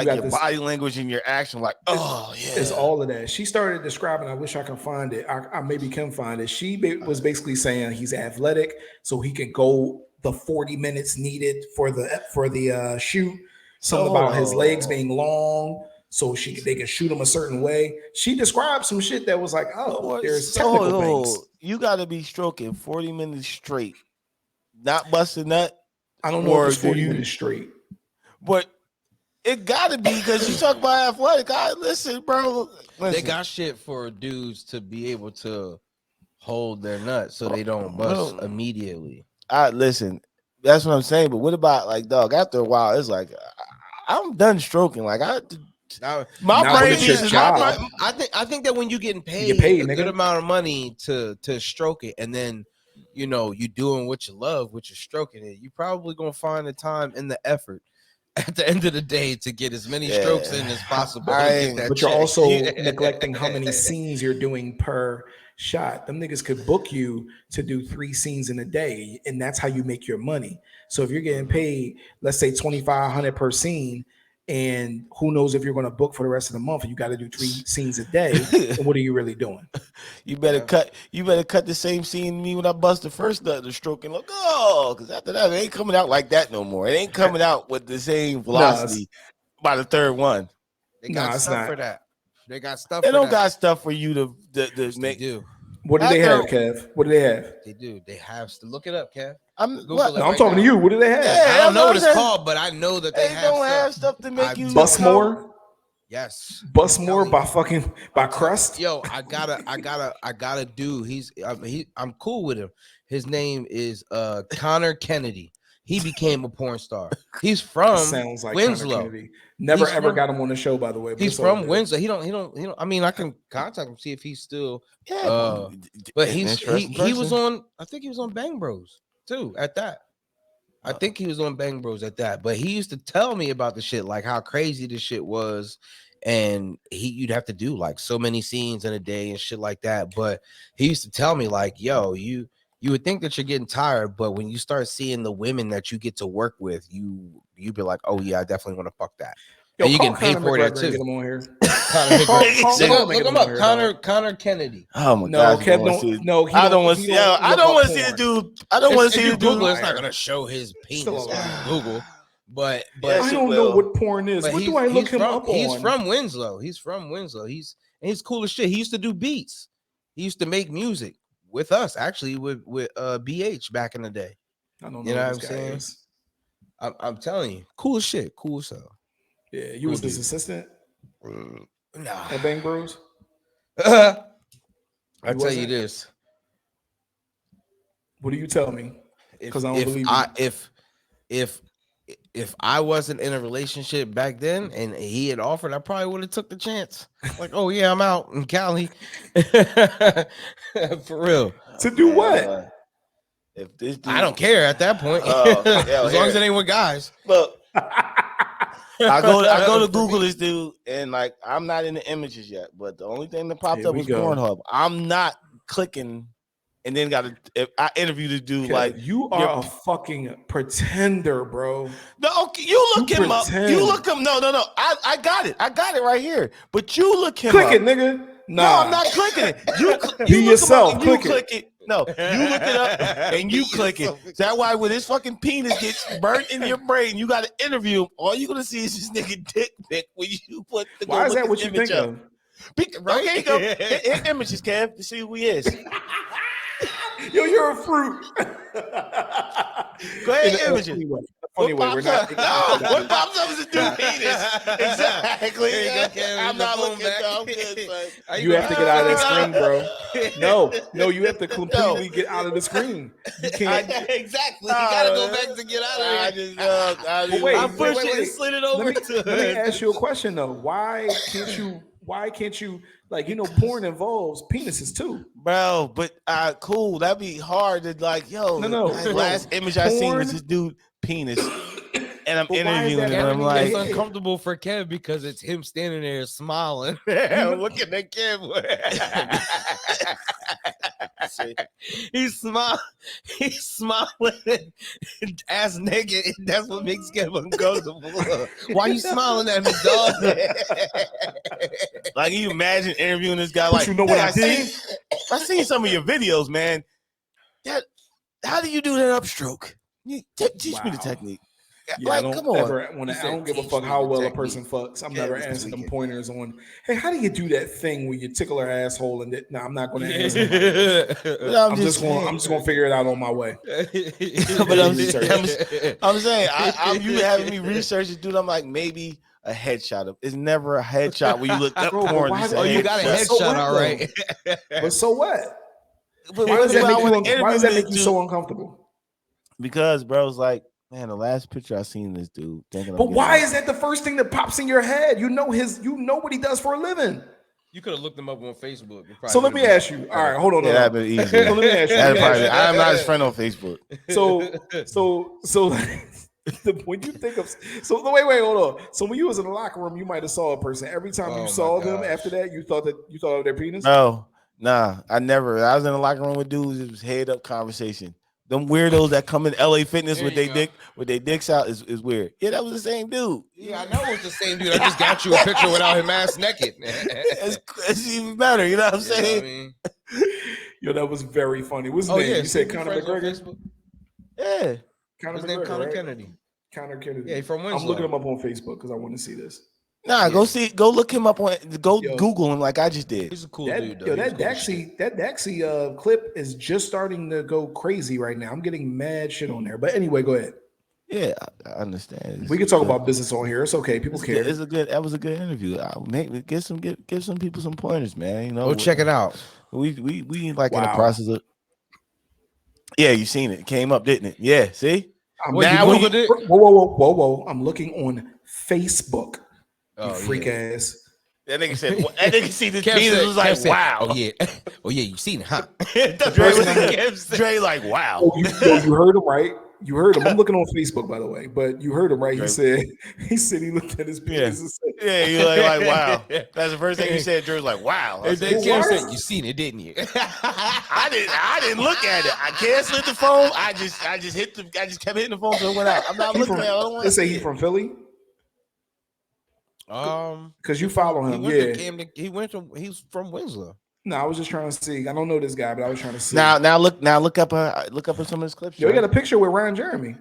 your body language and your action? Like it's all of that. She started describing. I wish I can find it. I maybe can find it. She was basically saying he's athletic, so he can go the 40 minutes needed for the shoot. Something about his legs being long, so they can shoot him a certain way. She described some shit that was like, there's technical things. You got to be stroking 40 minutes straight, not busting nut. I don't know if it's 40 minutes straight. But It gotta be because you talk about athletic. Listen, bro. They got shit for dudes to be able to hold their nuts so they don't bust immediately. Listen. That's what I'm saying. But what about like, dog? After a while, it's like I'm done stroking. Like my brain is job. I think that when you're getting paid, a good amount of money to stroke it, and then you doing what you love, which is stroking it, you probably gonna find the time and the effort at the end of the day to get as many strokes in as possible. But you're also neglecting how many scenes you're doing per shot. Them niggas could book you to do 3 scenes in a day, and that's how you make your money. So if you're getting paid, let's say $2,500 per scene, and who knows if you're going to book for the rest of the month, and you got to do 3 scenes a day, then what are you really doing? You better cut the same scene me when I bust the first nut, the stroke, and look, because after that, it ain't coming out like that no more. It ain't coming out with the same velocity by the third one. They got stuff for that. They got stuff. They don't got stuff for you to make. Do. What do they have, Kev? What do they have? They do. They have to look it up, Kev. I'm talking to you. What do they have? I don't know what it's called, but I know that they have stuff to make you bust more. Yes, bust more by crust. Yo, I gotta do. I'm cool with him. His name is Connor Kennedy. He became a porn star. He's from sounds like Winslow. Never ever got him on the show, by the way. He's from Winslow. He don't. I mean, I can contact him, see if he's still. Yeah, but he was on. I think he was on Bang Bros too. At that, I think he was on Bang Bros at that. But he used to tell me about the shit, like how crazy this shit was, and you'd have to do like so many scenes in a day and shit like that. But he used to tell me like, yo, you would think that you're getting tired, but when you start seeing the women that you get to work with, you'd be like, oh yeah, I definitely want to fuck that. Yo, and you can pay for that too. Get him on here. Look him up, Connor Kennedy. Oh my God! I don't want to see. I don't want to see the dude. I don't want to see the dude. It's not gonna show his penis on Google. But I don't know what porn is. What do I look him up on? He's from Winslow. He's cool as shit. He used to do beats. He used to make music with us, actually, with BH back in the day. I don't know. You know what I'm saying? I'm telling you, cool as shit, cool as hell. Yeah, you was his assistant. Nah, at Bang Bros. I tell you this. What do you tell me? Because I don't believe you. If I wasn't in a relationship back then and he had offered, I probably would have took the chance. Like, oh yeah, I'm out in Cali. For real. To do what? If this dude, I don't care at that point. As long as it ain't with guys. Look, I go to Google this dude, and like I'm not in the images yet, but the only thing that popped up was Pornhub. I'm not clicking. And then I interviewed this dude. Like, you are a fucking pretender, bro. No, you look him up. You look him. No. I got it. I got it right here. But you look him up. Click it, nigga. Nah. No, I'm not clicking it. You be yourself. You click it. No, you look it up and you click it. That's why when his fucking penis gets burnt in your brain, you got to interview him. All you gonna see is this nigga dick pic when you put the. Why is that what you think of? Right here you go. Hit images, Kev, to see who he is. Yo, you're a fruit. Go ahead, images. Funny way, we're not. What pops up is a dude penis. Exactly. I'm not looking at that. You have to get out of that screen, bro. No, you have to completely get out of the screen. You can't. Exactly. You gotta go back to get out of here. I pushed it and slid it over to. Let me ask you a question though. Why can't you? Like, porn involves penises too, bro. But cool. That'd be hard to like, yo. No. The last image I seen was this dude penis, and I'm interviewing him. I'm like, it's uncomfortable for Kev because it's him standing there smiling, looking at Kev. He's smiling, ass naked. And that's what makes Kev uncomfortable. Why you smiling at me, dog? Like, you imagine interviewing this guy? Like, you know what I did? I seen some of your videos, man. How do you do that upstroke? Teach me the technique. Yeah, like, come on. I don't give a fuck how well a person fucks. I'm never asking them pointers on, hey, how do you do that thing where you tickle her asshole? And no, I'm not going to ask. I'm just going to figure it out on my way. But I'm saying, you having me research this dude. I'm like, maybe a headshot of. It's never a headshot when you look up Bro, porn. why It's is Oh, it- you got a That's so headshot, wet, all though. right. But so what? But Why does that make you? wanna Why does that interview make you this so dude- uncomfortable? Because bro, it's like, man, the last picture I seen this dude thinking. But why is that the first thing that pops in your head? You know what he does for a living. You could have looked him up on Facebook. So let me ask you. All right, hold on. Yeah, that'd be easy. So let me ask you. I'm not his friend on Facebook. So when you think of wait, hold on. So when you was in the locker room, you might have saw a person. Every time Oh you my saw them gosh. after that, you thought of their penis. No, nah, I never. I was in the locker room with dudes. It was head up conversation. Them weirdos that come in LA Fitness with their dicks out is weird. Yeah, that was the same dude. Yeah, I know it was the same dude. I just got you a picture without him ass naked. It's even better. You know what I'm saying? You know what I mean? Yo, that was very funny. What's his name? You said Steve, Conor friends on McGregor. Facebook? Yeah. Conor His name McGregor, Conor right? Kennedy. Conor Kennedy. Yeah, he from Winslow. I'm looking him up on Facebook because I want to see this. Nah, Yeah. go look him up on. Go Yo. Google him like I just did. He's a cool That, dude, though. yo, He was that cool as shit. Daxi clip is just starting to go crazy right now. I'm getting mad shit on there. But anyway, go ahead. Yeah, I understand. We can talk about business on here. It's okay. People care. That was a good interview. Maybe give some people some pointers, man. You know, Go check it out. We like in the Wow. process of. Yeah, you seen it. It came up, didn't it? Yeah. See. Now you Googled it? Whoa. I'm looking on Facebook. Oh, You freak yeah. ass. That nigga said. That nigga see this Kev penis said- was like, Kev said, wow. Oh yeah. Oh yeah. You seen it, huh? Dre like, wow. Oh, you heard him right. You heard him. I'm looking on Facebook, by the way. But you heard him right. He said he looked at his penis and said, Yeah, you like wow. That's the first thing you said. Drew was like, wow. I And said, then "Well, Kev why said, is- "You seen it, didn't you?" I didn't look at it. I canceled the phone. I just kept hitting the phone so it went out. I'm not He looking from, at it. I don't want let's to say see he's it. from Philly because you follow he him. went Yeah. to Camden. He's from Winslow. No, I was just trying to see. I don't know this guy, but I was trying to see. Now look up some of his clips. Yo, he Trey. got a picture with Ryan Jeremy.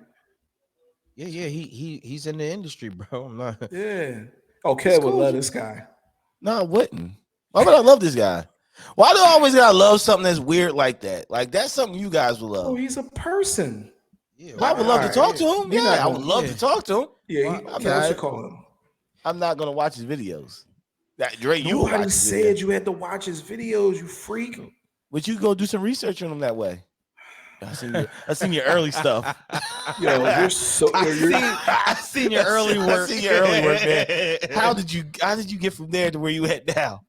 Yeah. He's in the industry, bro. I'm not. Yeah. Oh, Kev would cool. love this guy. No, I wouldn't. Why would I love this guy? Why do I always gotta love something that's weird like that? Like that's something you guys would Oh, love. he's a person. Yeah, I would love to talk to him. You're not Yeah, I would gonna- love to talk to him. Yeah, Well, Kev, what you call him? I'm not gonna watch his videos. That Dre, you would watch Nobody his said videos. you had to watch his videos, you freak. But you go do some research on him that way. I seen your early stuff. Yo, you're so I seen your early work. I seen your early work, man. How did you get from there to where you at now?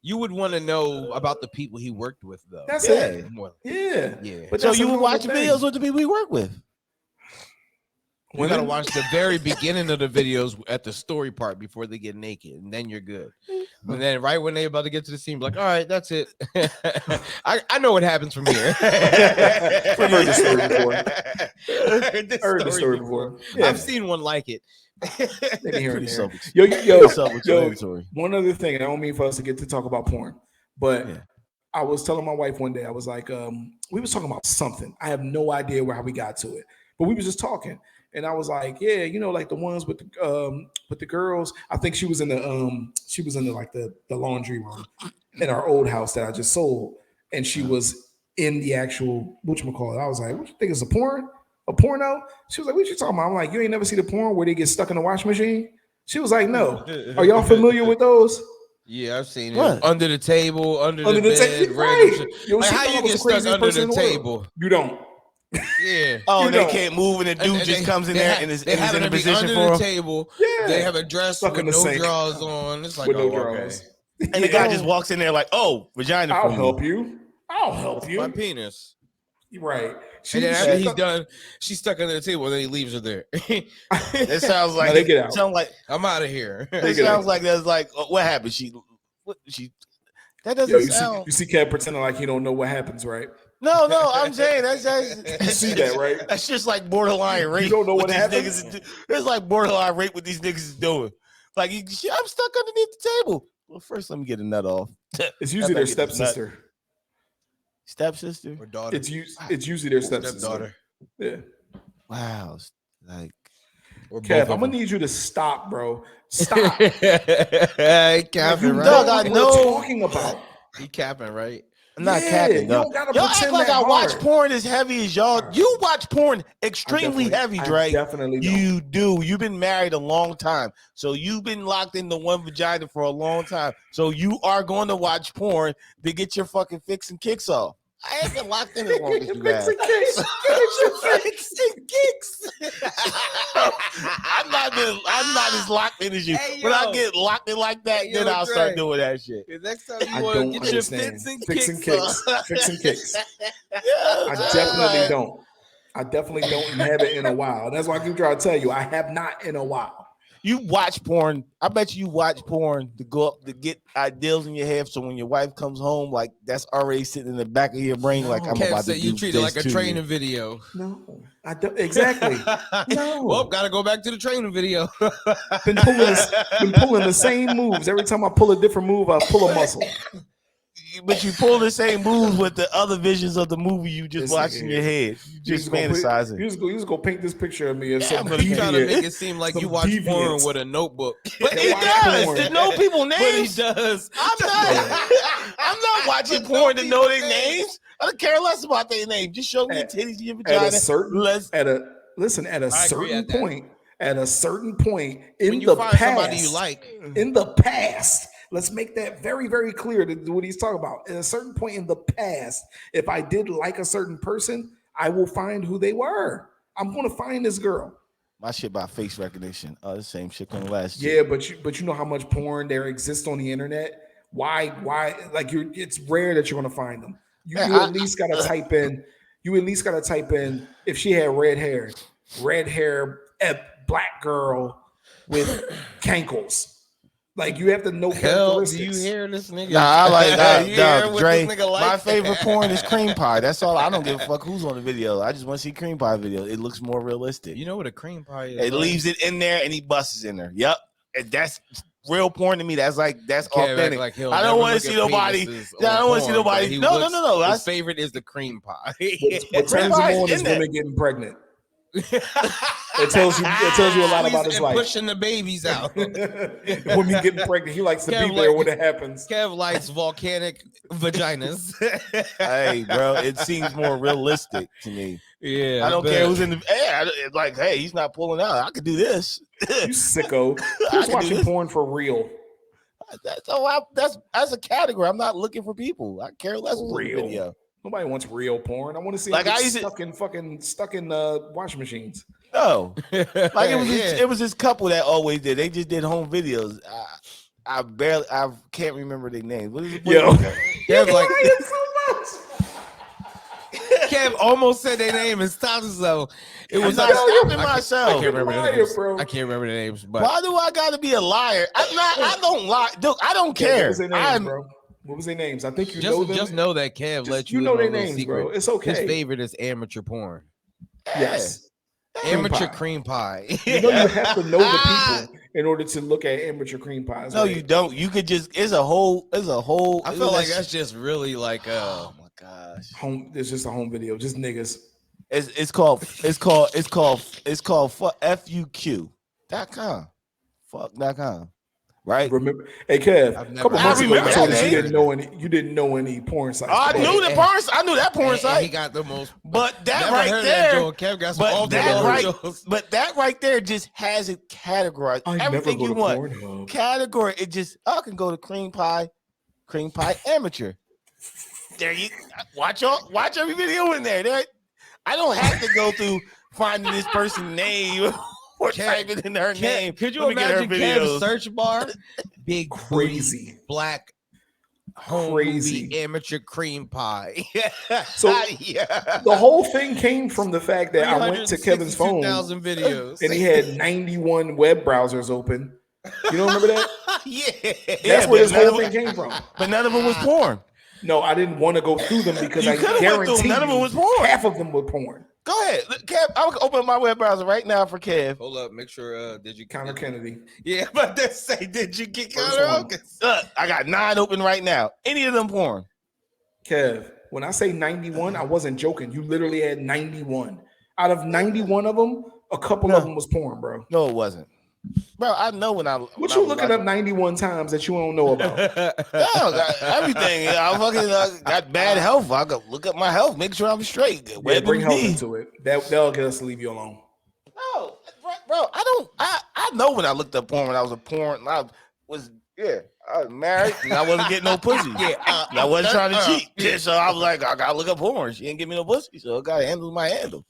You would want to know about the people he worked with, though. That's Yeah. it. More- Yeah. Yeah. But So that's you would another watch thing. videos with the people we work with. You gotta Women? watch the very beginning of the videos at the story part before they get naked, and then you're good. And then right when they're about to get to the scene, like, all right, that's it. I know what happens from here. I've heard this story before. This I heard the story before. I've seen one like it. Maybe here and Pretty there. self- Yo, self-explanatory. one other thing, I don't mean for us to get to talk about porn, but Yeah. I was telling my wife one day, I was like, we was talking about something. I have no idea how we got to it, but we was just talking. And I was like, yeah, you know, like the ones with the girls. I think she was in the laundry room in our old house that I just sold. And she was in the actual whatchamacallit. I was like, what you think is a porn? A porno? She was like, what you talking about? I'm like, you ain't never see the porn where they get stuck in the washing machine? She was like, no. Are y'all familiar with those? Yeah, I've seen What? it under the table, under the bed, table. random Right. shit. Yo, Like, she how thought I you was get the stuck craziest under person the in the world. table? You don't. Yeah. Oh, You and they know. can't move, and the dude just comes in there and is they have in it a be position under for the him. table. Yeah. They have a dress Stuck with in the no sink. drawers on. It's like, With no oh, drawers. okay. And the guy just walks in there like, oh, vagina I'll for help me. you. I'll help My you. penis. Right. She, And then after he's stuck- done, she's stuck under the table, and then he leaves her there. It sounds like Now they get out. Sounds like I'm out of here. They it get sounds out. like that's like what happened. That doesn't Yo, you sound. see Cat pretending like he don't know what happens, right? No, I'm saying You see that, right? That's just like borderline rape. don't know what these happens? niggas is It's like borderline rape what these niggas is doing. Like I'm stuck underneath the table. Well, first let me get a nut off. It's usually their That's like it's a nut. stepsister. Stepsister. Or daughter. It's usually their stepsister. Stepdaughter. Yeah. Wow. Like Or both Kev, of I'm gonna them. need you to stop, bro. Stop. He Like, capping, you right? know Dog, I what know. we're talking about. He capping, right? I'm not Yeah, capping, you though. don't gotta Y'all act pretend like that I watch hard. porn as heavy as y'all. You watch porn extremely heavy, I Dre. definitely don't. You do. You've been married a long time. So you've been locked into one vagina for a long time. So you are going to watch porn to get your fucking fix and kicks off. I ain't been locked in as long as you have. Fix and kicks. I'm not as locked in as you. Hey, when I yo. get locked in like that, Hey, yo, then I'll Dre. start doing that shit. The next time I you want don't to get your understand. fix and kicks off. Fix and kicks. Yeah, I definitely don't. I definitely don't and haven't in a while. That's why I keep trying to tell you, I have not in a while. You watch porn. I bet you watch porn to go up to get ideals in your head. So when your wife comes home, like that's already sitting in the back of your brain. Like I'm Kev about said to you do treat it this like a to training you. video. No, I don't. Exactly. No. Well, gotta go back to the training video. Been pulling the same moves. Every time I pull a different move, I pull a muscle. But you pull the same moves with the other visions of the movie you just This watched in nigga your here. head. You just fantasizing. You just go paint this picture of me as Yeah, some I'm gonna He's trying to deviant. make it seem like Some you watch porn deviants. with a notebook. But he watch does porn. to know people But he names. does. I'm not watching porn to know their names. I don't care less about their name. Just show me your titties and your At vagina. a certain I agree certain at that. point, at a certain point in When the you find past, somebody you like, in the past, let's make that very, very clear to what he's talking about. At a certain point in the past, if I did like a certain person, I will find who they were. I'm going to find this girl. My shit about face recognition. Oh, the same shit on the last. Yeah, but you know how much porn there exists on the internet. Why like it's rare that you're going to find them. You at least got to type in. You at least got to type in if she had red hair, black girl with cankles. Like you have to know hell, do characteristics. you hear this nigga? Nah, I like that. You hear what Dre, this nigga like? my favorite porn is cream pie. That's all. I don't give a fuck who's on the video. I just want to see cream pie video. It looks more realistic. You know what a cream pie is? It leaves it in there and he busts in there. Yep. And that's real porn to me. That's authentic. Like I don't want to see nobody. I don't want to see nobody. No. His favorite is the cream pie. What turns him on is women getting pregnant. It tells you a lot about his life. Pushing the babies out. Women getting pregnant. He likes to Kev be there like- when it happens. Kev likes volcanic vaginas. Hey, bro, it seems more realistic to me. Yeah, I don't care who's in the. Hey, he's not pulling out. I could do this. You sicko. Who's watching porn for real? That's a category. I'm not looking for people. I care less who's on the Real. video. Nobody wants real porn. I want to see Like, like I used to- stuck in washing machines. No, like it was this couple that always did. They just did home videos. I can't remember their names. What is it? Yo. Kev like so much. Kev almost said their name and stopped himself. It was I'm like not stopping myself. I can't remember the Liar, names. bro. I can't remember the names. But Why do I gotta be a liar? I don't lie. Dude, I don't What care. was their names, bro? What was their names? I think you know them. just know that Kev let you know in their on a little names, secret. bro. It's okay. His favorite is amateur porn. Yes. Amateur pie. cream pie. You know you have to know the people in order to look at amateur cream pies. No, Like, you don't. You could just. It's a whole. I feel like that's just really like Oh my gosh. home. It's just a home video. Just niggas. It's called fuq.com. Fuck.com. Right? Remember, hey Kev, I've a never couple heard months of ago you that told us name. you didn't know any porn sites. Oh, I knew the porn. I knew that porn and he site. got the most. But that Never right heard there. That joke. Kev got some But off the that wall right. jokes. But that right there just has it categorized. I Everything never you go to want. Pornhub. Category. It just. I can go to cream pie amateur. There you watch every video in there. I don't have to go through finding this person's name or typing in her name. Could you Let me get her imagine Kev's videos. search bar? Big Crazy. booty, black home Crazy. movie amateur cream pie. So yeah. the whole thing came from the fact that I went to Kevin's phone 362,000 videos. and he had 91 web browsers open. You don't remember that? but That's where this none whole of thing them- came from. But none of them was porn. No, I didn't want to go through them because You I could've went through guarantee them. None of them was porn. half of them were porn. Go ahead, Look, Kev. I'm gonna open my web browser right now for Kev. Hold up, make sure. Did you Connor Kennedy. Yeah, but they say, did you get First Connor? one. Okay. Look, I got 9 open right now. Any of them porn? Kev, when I say 91, I wasn't joking. You literally had 91. Out of 91 of them, a couple of them was porn, bro. No, it wasn't. Bro, I know when I. What you looking up 91 times that you don't know about? Everything. I fucking got bad health. I go look up my health, make sure I'm straight. Yeah, bring health into it. That'll get us to leave you alone. No, bro, I don't. I know when I looked up porn when I was a porn. I was married and I wasn't getting no pussy. I wasn't trying to cheat. Yeah, so I was like, I gotta look up porn. She ain't give me no pussy, so I gotta handle my handle.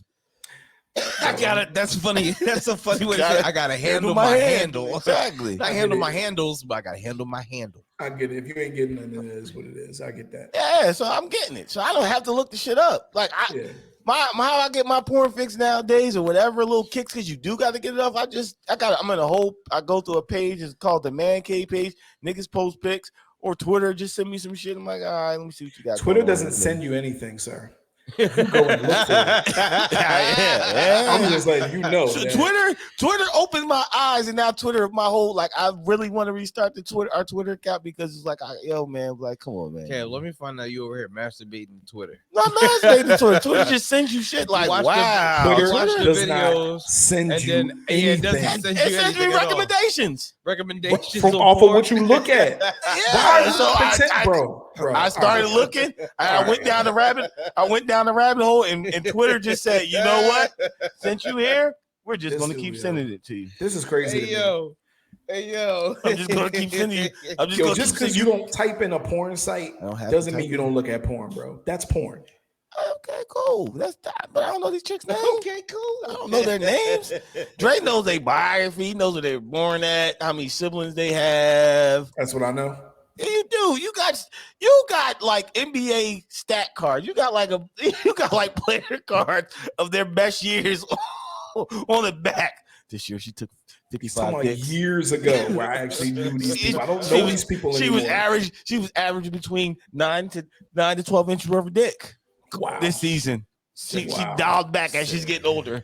I got it. That's funny. That's a funny way to say it. I gotta handle my handle. Exactly. I handle my handles, but I gotta handle my handle. I get it. If you ain't getting nothing, it is what it is. I get that. Yeah, so I'm getting it. So I don't have to look the shit up. Like my how I get my porn fix nowadays or whatever little kicks because you do got to get it off. I go through a page. It's called the Man Cave page. Niggas post pics or Twitter. Just send me some shit. I'm like, all right, let me see what you got. Twitter doesn't send you anything, sir. You go and look for it. I'm just letting you know. Twitter opened my eyes, and now Twitter, my whole I really want to restart our Twitter account because it's like, yo, man, come on, man. Okay, let me find out you over here masturbating Twitter. Not masturbating Twitter. Twitter just sends you shit like, wow. Twitter does videos, not send you anything. It sends me recommendations. Recommendations from off of what you look at. Yeah, so bro. I started looking. I went down the rabbit hole, and Twitter just said, "You know what? Since you here, we're just going to keep sending it to you." This is crazy. Hey yo! I'm just going to keep sending you. Just because you don't type in a porn site doesn't mean you don't look at porn, bro. That's porn. Okay, cool. That's that. But I don't know these chicks' names. Okay, cool. I don't know their names. Dre knows their biography. He knows where they were born at, how many siblings they have. That's what I know. Yeah, you do. You got like NBA stat cards. You got like player cards of their best years on the back. This year she took 55 dicks. Years ago where I actually knew these people. I don't know these people anymore. She was averaging between 9 to 12 inches worth of dick. Wow. This season. She dialed back as she's getting older.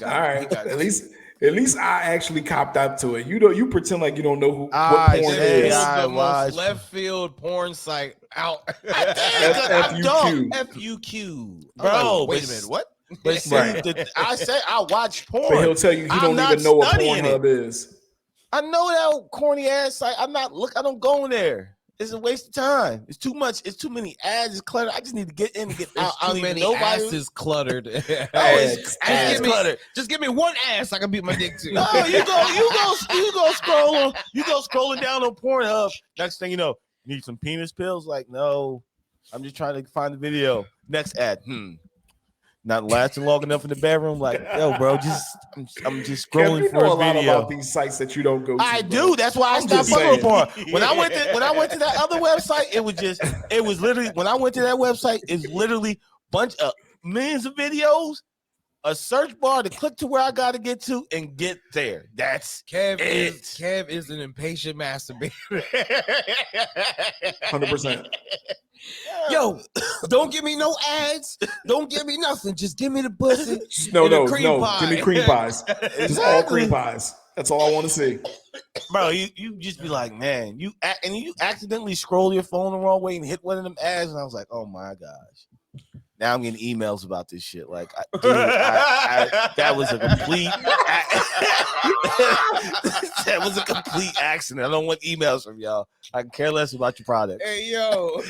All right. At least I actually copped up to it. You pretend like you don't know what porn is. The most left field porn site out. FUQ. Bro, wait a minute. What? But see, I said I watch porn. But he'll tell you he don't even know what Pornhub is. I know that corny ass site. I don't go in there. It's a waste of time. It's too much. It's too many ads. It's cluttered. I just need to get in and get out. Too many asses cluttered. Ass cluttered. Just give me one ass I can beat my dick to. No, you go scrolling. You go scrolling down on Pornhub. Next thing you know, need some penis pills? Like, no. I'm just trying to find the video. Next ad. Not lasting long enough in the bedroom. Like, yo, bro, I'm just scrolling for a video. About these sites that you don't go to. I do. That's why I stopped fucking with porn. When I went to that other website, it was literally when I went to that website, it's literally bunch of millions of videos, a search bar to click to where I got to get to and get there. That's Kev is an impatient masturbator. 100%. Yo, don't give me no ads. Don't give me nothing. Just give me the pussy. No. Give me cream pies. Just all cream pies. That's all I want to see. Bro, you just be like, man, you accidentally scroll your phone the wrong way and hit one of them ads, and I was like, oh my gosh. Now I'm getting emails about this shit. Like, that was a complete accident. I don't want emails from y'all. I care less about your product. Hey, yo.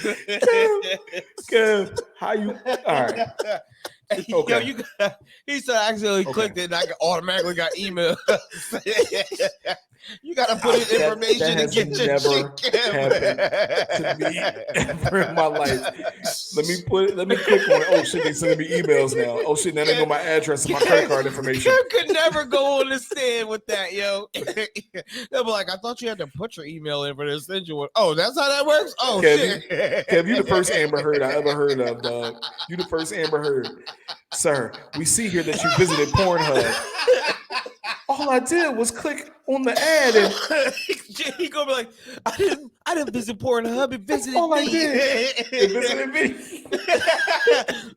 Kev, how you? All right. Okay. Yo, he said I accidentally clicked it and I automatically got email. You gotta put in information to get your never shit. Happened to me ever in my life. Let me click on it. Oh shit, they sending me emails now. Oh shit, now they know my address and my credit card information. You could never go on the stand with that, yo. They'll be like, I thought you had to put your email in for this. Send you one. Oh, that's how that works. Oh shit. Kev, you the first Amber Heard I ever heard of, dog. You the first Amber Heard, sir. We see here that you visited Pornhub. All I did was click on the ad, and he gonna be like, I didn't visit Pornhub. It visited all I me. did. It visited me.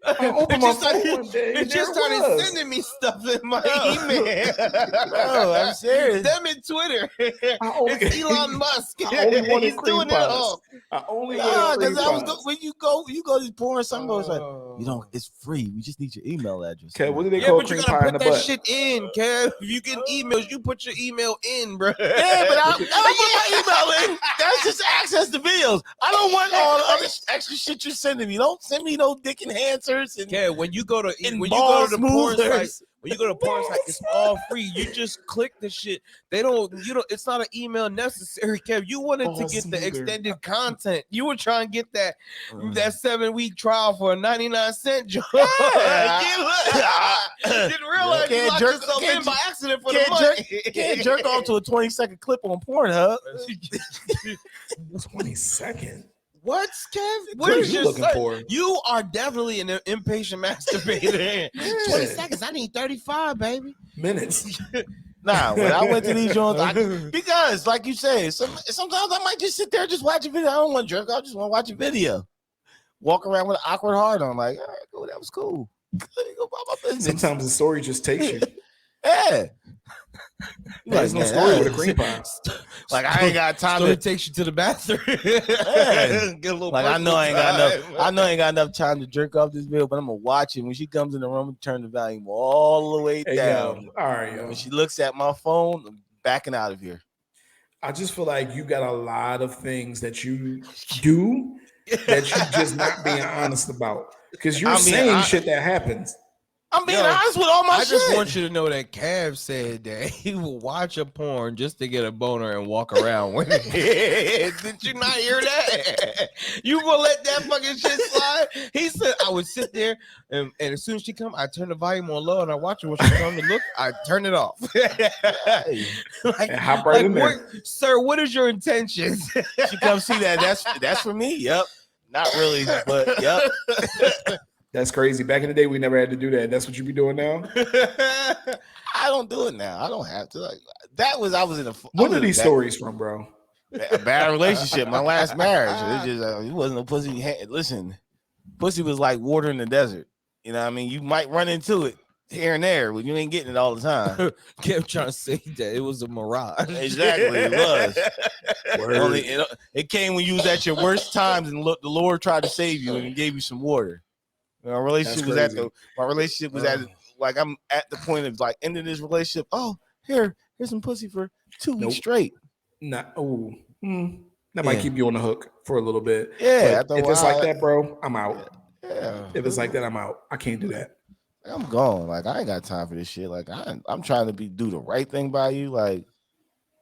I opened my phone one day. It just started sending me stuff in my email. Bro, I'm serious. Them in Twitter. It's Elon Musk. I only wanted He's cream doing it pies. all. I only wanted cream pies. When you go to these porn, some goes like, it's free. We just need your email address. Okay, what do they Yeah, call but you cream gotta pie in put the that butt? shit in, Kev. If you get emails, you put your email in, bro. Yeah, but I'll put my email in. That's just access to videos. I don't want all the other extra shit you're sending me. Don't send me no dick enhancers and Yeah, when you go to the porn site, it's all free. You just click the shit. It's not an email necessary, Kev. You wanted to get the extended content. You were trying to get that 7-week trial for a 99-cent job. Didn't realize you locked yourself in by accident for the money. Can't jerk off to a 20-second clip on Pornhub. 20 seconds. What, Kev? What are you looking for? You are definitely an impatient masturbator. 20 seconds. I need 35, baby. Minutes. Nah, when I went to these joints, because like you say, sometimes I might just sit there and just watch a video. I don't want to jerk. I just want to watch a video. Walk around with an awkward heart on, like, all right, cool, that was cool. Go about my business. Sometimes the story just takes you. Yeah. There's no story with a cream pie. Like I ain't got time to take you to the bathroom. Yeah. Get a little like I know I ain't got enough time to jerk off this video, but I'm gonna watch it. When she comes in the room, turn the volume all the way down. All right, yo. When she looks at my phone, I'm backing out of here. I just feel like you got a lot of things that you do that you just not being honest about. Because you're saying shit that happens. I'm being honest with all my shit. I just want you to know that Cav said that he will watch a porn just to get a boner and walk around with it. Did you not hear that? You will let that fucking shit slide? He said I would sit there and as soon as she come, I turn the volume on low and I watch her when she come to look, I turn it off. And hop right in there. Sir, what is your intentions? She come see that. That's for me. Yep. Not really, but yep. That's crazy. Back in the day, we never had to do that. That's what you be doing now? I don't do it now. I don't have to. Like I was in a. When are these stories from, bro? A bad relationship. My last marriage. It wasn't a pussy. Listen, pussy was like water in the desert. You know what I mean? You might run into it here and there, but you ain't getting it all the time. Kept trying to say that it was a mirage. Exactly, it was. It came when you was at your worst times, and the Lord tried to save you and gave you some water. My relationship was at like I'm at the point of like ending this relationship. Oh, here's some pussy for 2 weeks straight. That might keep you on the hook for a little bit. Yeah, if it's like that, bro, I'm out. Yeah, if it's like that, I'm out. I can't do that. I'm gone. Like I ain't got time for this shit. Like I'm trying to do the right thing by you. Like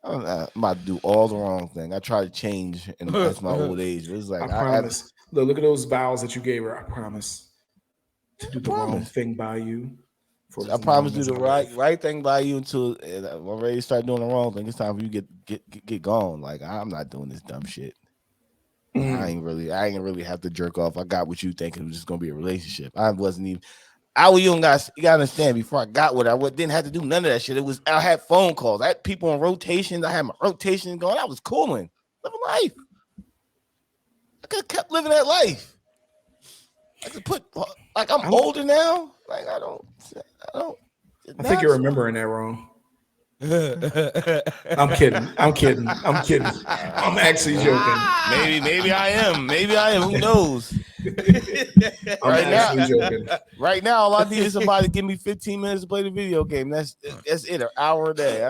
I'm about to do all the wrong thing. I try to change in my old age. It's like I promise. Look at those vows that you gave her. I promise to do the wrong thing by you. I promise to do the right thing by you until I'm ready to start doing the wrong thing. It's time for you to get gone. Like I'm not doing this dumb shit. I ain't really have to jerk off. I got what you thinking it was just gonna be a relationship. I wasn't even. You gotta understand. Before I got with her, I didn't have to do none of that shit. I had phone calls. I had people on rotation. I had my rotation going. I was cooling, living life. I could have kept living that life. I could put I'm older now. Like I don't. I think you're remembering that wrong. I'm kidding. I'm actually joking. Maybe I am. Who knows? Joking. Right now, all I need is somebody to give me 15 minutes to play the video game. That's it. An hour a day.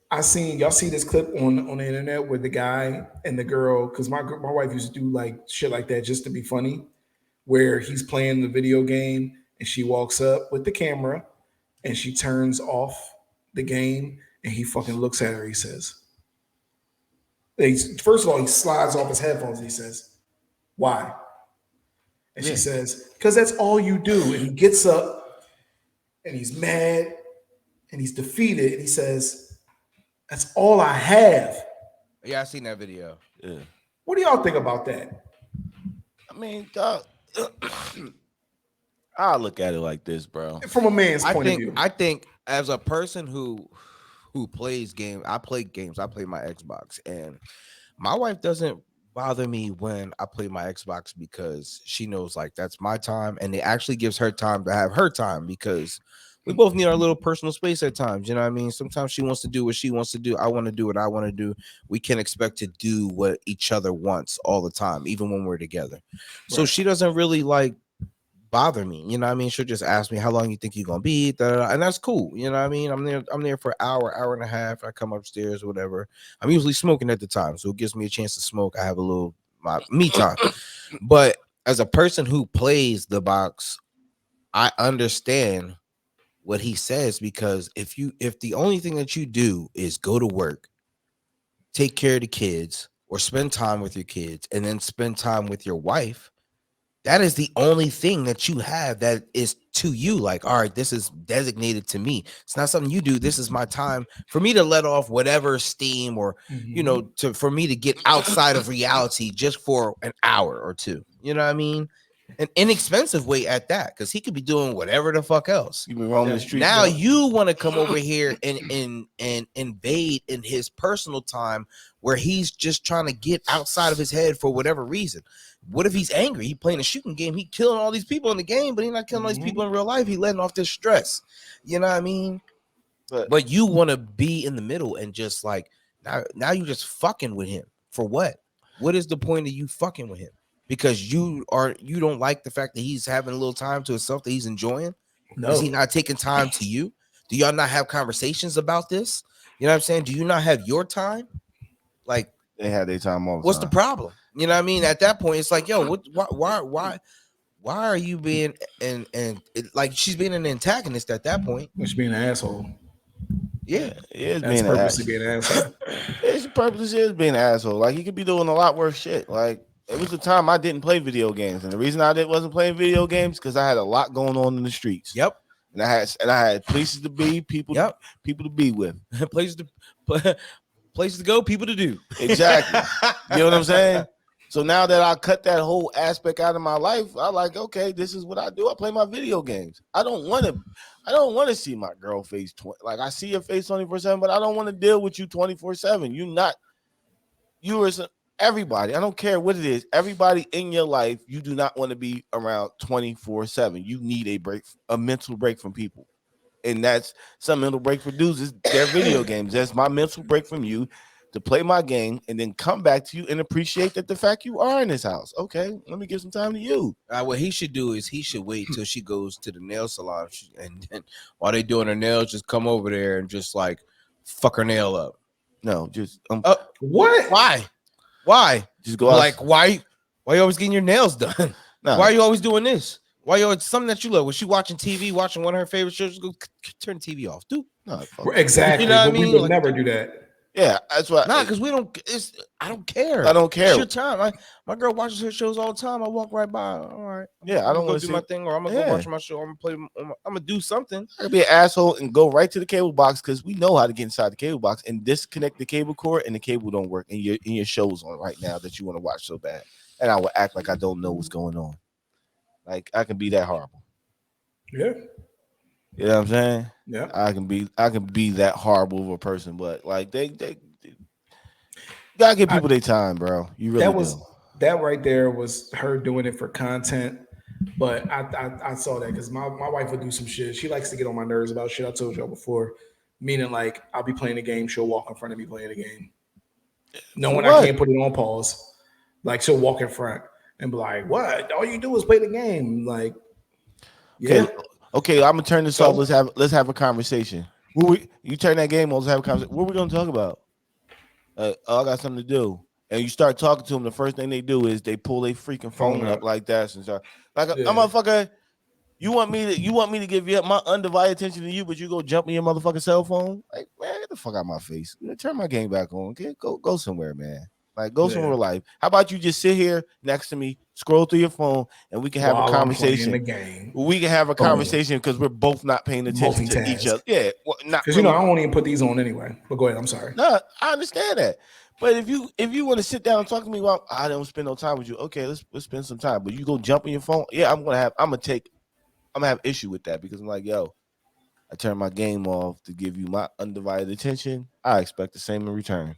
I seen y'all see this clip on the internet with the guy and the girl, because my wife used to do like shit like that just to be funny, where he's playing the video game and she walks up with the camera and she turns off the game and he fucking looks at her. He says, first of all, he slides off his headphones and he says, "Why?" And she says, "Because that's all you do." And he gets up and he's mad and he's defeated. And he says, "That's all I have." Yeah, I seen that video. Yeah. What do y'all think about that? I mean, I look at it like this, bro. From a man's point of view. I think as a person who who plays games, I play games. I play my Xbox, and my wife doesn't bother me when I play my Xbox because she knows like that's my time, and it actually gives her time to have her time because we both need our little personal space at times. You know what I mean? Sometimes she wants to do what she wants to do. I want to do what I want to do. We can expect to do what each other wants all the time, even when we're together. So she doesn't really like bother me. You know what I mean? She'll just ask me how long you think you're gonna be, and that's cool. You know what I mean? I'm there for an hour and a half. I come upstairs, whatever. I'm usually smoking at the time, so it gives me a chance to smoke. I have a little my me time. But as a person who plays the box, I understand what he says because if the only thing that you do is go to work, take care of the kids, or spend time with your kids, and then spend time with your wife, that is the only thing that you have that is to you. Like, all right, this is designated to me. It's not something you do. This is my time for me to let off whatever steam or, for me to get outside of reality just for an hour or two. You know what I mean? An inexpensive way at that, because he could be doing whatever the fuck else. You been roaming the street. Now you want to come over here and invade in his personal time where he's just trying to get outside of his head for whatever reason. What if he's angry? He playing a shooting game. He killing all these people in the game, but he's not killing all these people in real life. He letting off this stress. You know what I mean? But you want to be in the middle and just like now you're just fucking with him for what? What is the point of you fucking with him? Because you don't like the fact that he's having a little time to himself that he's enjoying? No. Is he not taking time to you? Do y'all not have conversations about this? You know what I'm saying? Do you not have your time? Like, they had their time all the what's time. the problem? You know what I mean? At that point, it's like, yo, why are you being like she's being an antagonist at that point? She's being an asshole. Yeah, it's being purposely being an asshole. It's purposely is being an asshole. Like he could be doing a lot worse shit. Like it was the time I didn't play video games, and the reason I wasn't playing video games because I had a lot going on in the streets. Yep. And I had places to be, people to be with, places to go, people to do. Exactly. You know what I'm saying? So now that I cut that whole aspect out of my life, I like, okay, this is what I do. I play my video games. I don't want to see my girl face. Like I see your face 24/7, but I don't want to deal with you 24/7. You are everybody. I don't care what it is. Everybody in your life, you do not want to be around 24/7. You need a break, a mental break from people. And that's some mental break for dudes is their video games. That's my mental break from you to play my game and then come back to you and appreciate that the fact you are in this house. Okay, let me give some time to you. What he should do is he should wait till she goes to the nail salon and then while they doing her nails, just come over there and just like fuck her nail up. No, just what? Why? Just go like why you always getting your nails done? No. Why are you always doing this? Why you something that you love? Was she watching TV, watching one of her favorite shows? Just go turn the TV off, dude. No, exactly. You know what I mean? We would never do that. Yeah, that's why. Nah, because we don't. I don't care. I don't care. It's your time. My girl watches her shows all the time. I walk right by. All right. Yeah, I don't want to do my thing, or I'm gonna go watch my show. I'm gonna play. I'm gonna do something. I could be an asshole and go right to the cable box because we know how to get inside the cable box and disconnect the cable cord, and the cable don't work, and your show's on right now that you want to watch so bad, and I will act like I don't know what's going on. Like I can be that horrible. Yeah. You know what I'm saying? Yeah. I can be that horrible of a person, but like they gotta give people their time, bro. You really do. That right there was her doing it for content. But I saw that because my wife would do some shit. She likes to get on my nerves about shit. I told y'all before. Meaning like I'll be playing a game, she'll walk in front of me playing the game. Knowing I can't put it on pause. Like she'll walk in front and be like, "What? All you do is play the game." Like, yeah. Okay, I'm gonna turn this off. Let's have a conversation. You turn that game on, let's have a conversation. What are we gonna talk about? I got something to do. And you start talking to them, the first thing they do is they pull their freaking phone up like that and start like a motherfucker. You want me to give you my undivided attention to you, but you go jump in your motherfucking cell phone? Like, man, get the fuck out of my face. Turn my game back on. Go somewhere, man. Like, go somewhere in life. How about you just sit here next to me, scroll through your phone, and we can have a conversation. We can have a conversation because we're both not paying attention to each other. Yeah, because I won't even put these on anyway. But go ahead. I'm sorry. No, I understand that. But if you want to sit down and talk to me, well, I don't spend no time with you. Okay, let's spend some time. But you go jump on your phone. Yeah, I'm gonna have issue with that because I'm like, yo, I turn my game off to give you my undivided attention. I expect the same in return.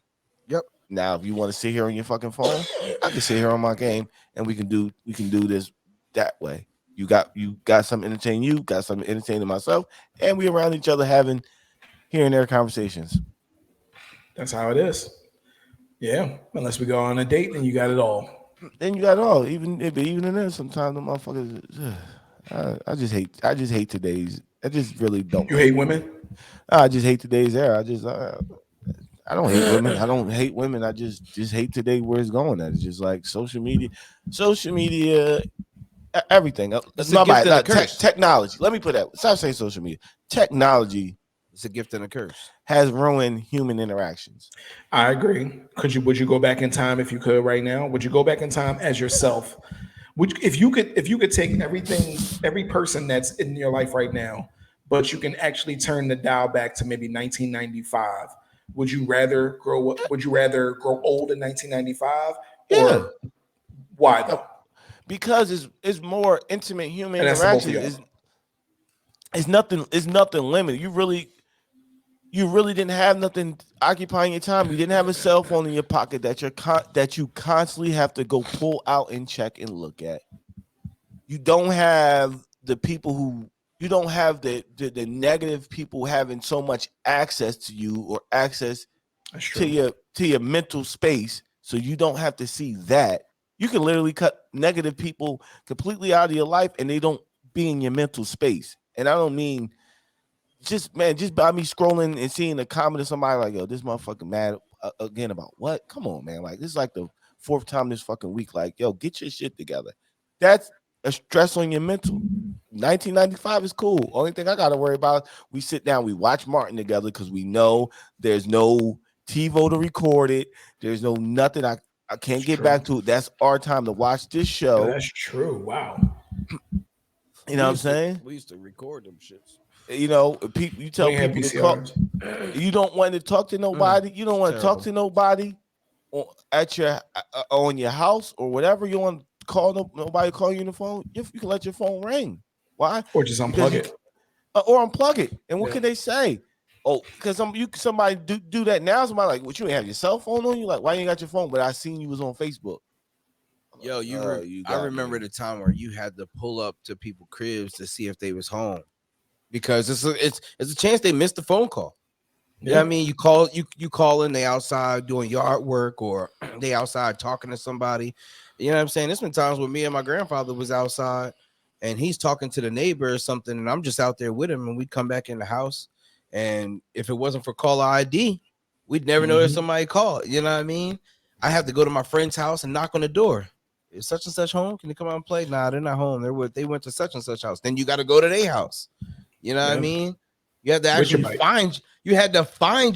Yep. Now, if you want to sit here on your fucking phone, I can sit here on my game, and we can do this that way. You got something entertaining you, got something entertaining myself, and we around each other having here and there conversations. That's how it is. Yeah, unless we go on a date, then you got it all. Then you got it all. Even in there, sometimes the motherfuckers. I just hate today's. I just really don't. You hate women? I just hate today's era. I don't hate women. I don't hate women. I just hate today where it's going at. It's just like social media, everything. It's a gift and a curse. Technology. Let me put that. Stop saying social media. Technology. It's a gift and a curse. Has ruined human interactions. I agree. Would you go back in time if you could right now? Would you go back in time as yourself? If you could take every person that's in your life right now, but you can actually turn the dial back to maybe 1995. Would you rather grow old in 1995? Or why though? Because it's more intimate human And interaction. It's nothing limited. You really didn't have nothing occupying your time. You didn't have a cell phone in your pocket that you constantly have to go pull out and check and look at. You don't have the people you don't have the negative people having so much access to you or access to your mental space, so you don't have to see that. You can literally cut negative people completely out of your life, and they don't be in your mental space. And I don't mean just by me scrolling and seeing a comment of somebody like, yo, this motherfucker mad again about what? Come on, man. Like, this is like the fourth time this fucking week. Like, yo, get your shit together. That's a stress on your mental. 1995 is cool. Only thing I got to worry about, we sit down, we watch Martin together because we know there's no TiVo to record it. There's no nothing I can't get back to. That's our time to watch this show. That's true. Wow. You know what I'm saying? We used to record them shits. You know, people. You tell people to call. You don't want to talk to nobody. You don't want to talk to nobody on your house or whatever. You want to call nobody. Call you on the phone. You can let your phone ring. Why? Or just unplug it. Or unplug it. And what can they say? Oh, because somebody do that now. Somebody like, what, you ain't have your cell phone on you? Like, why you ain't got your phone? But I seen you was on Facebook. Yo, I remember the time where you had to pull up to people's cribs to see if they was home, because it's a chance they missed the phone call. Yeah, you know what I mean, you call in, they outside doing yard work, or they outside talking to somebody. You know what I'm saying? There's been times where me and my grandfather was outside, and he's talking to the neighbor or something, and I'm just out there with him, and we'd come back in the house, and if it wasn't for caller ID, we'd never know that somebody called. You know what I mean? I have to go to my friend's house and knock on the door. Is such and such home? Can you come out and play? Nah, they're not home. They went to such and such house. Then you got to go to their house. You know what I mean? You had to actually find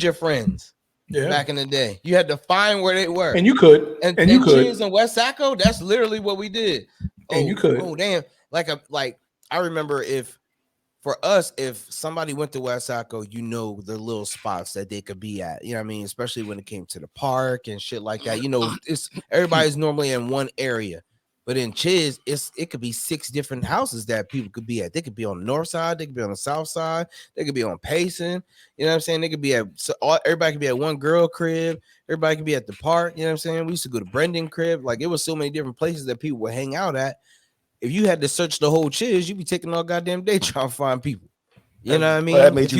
your friends. Yeah. Back in the day, you had to find where they were, and you could. And you could. Cheers in West Saco, that's literally what we did. And you could. Oh damn! Like I remember for us, if somebody went to West Saco, you know the little spots that they could be at. You know what I mean? Especially when it came to the park and shit like that. You know, everybody's normally in one area, but in Chiz, it could be 6 different houses that people could be at. They could be on the north side, they could be on the south side, they could be on Payson. You know what I'm saying? They could be everybody could be at one girl crib, everybody could be at the park. You know what I'm saying? We used to go to Brendan crib. Like, it was so many different places that people would hang out at. If you had to search the whole Chiz, you'd be taking all goddamn day trying to find people. You know what I mean? If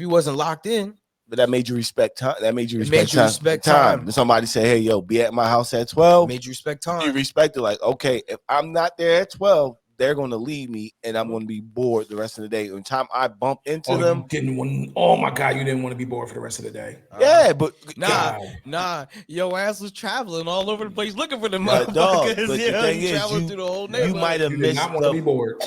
you wasn't locked in. But that made you respect time. That made you respect time. Somebody say, hey, yo, be at my house at 12. Made you respect time. You respect it. Like, okay, if I'm not there at 12, they're going to leave me, and I'm going to be bored the rest of the day. When time I bump into them. Oh, my God, you didn't want to be bored for the rest of the day. Yeah, but. Nah. Your ass was traveling all over the place looking for them. Dog, but the thing is, through the whole neighborhood. You might have missed not want to be bored.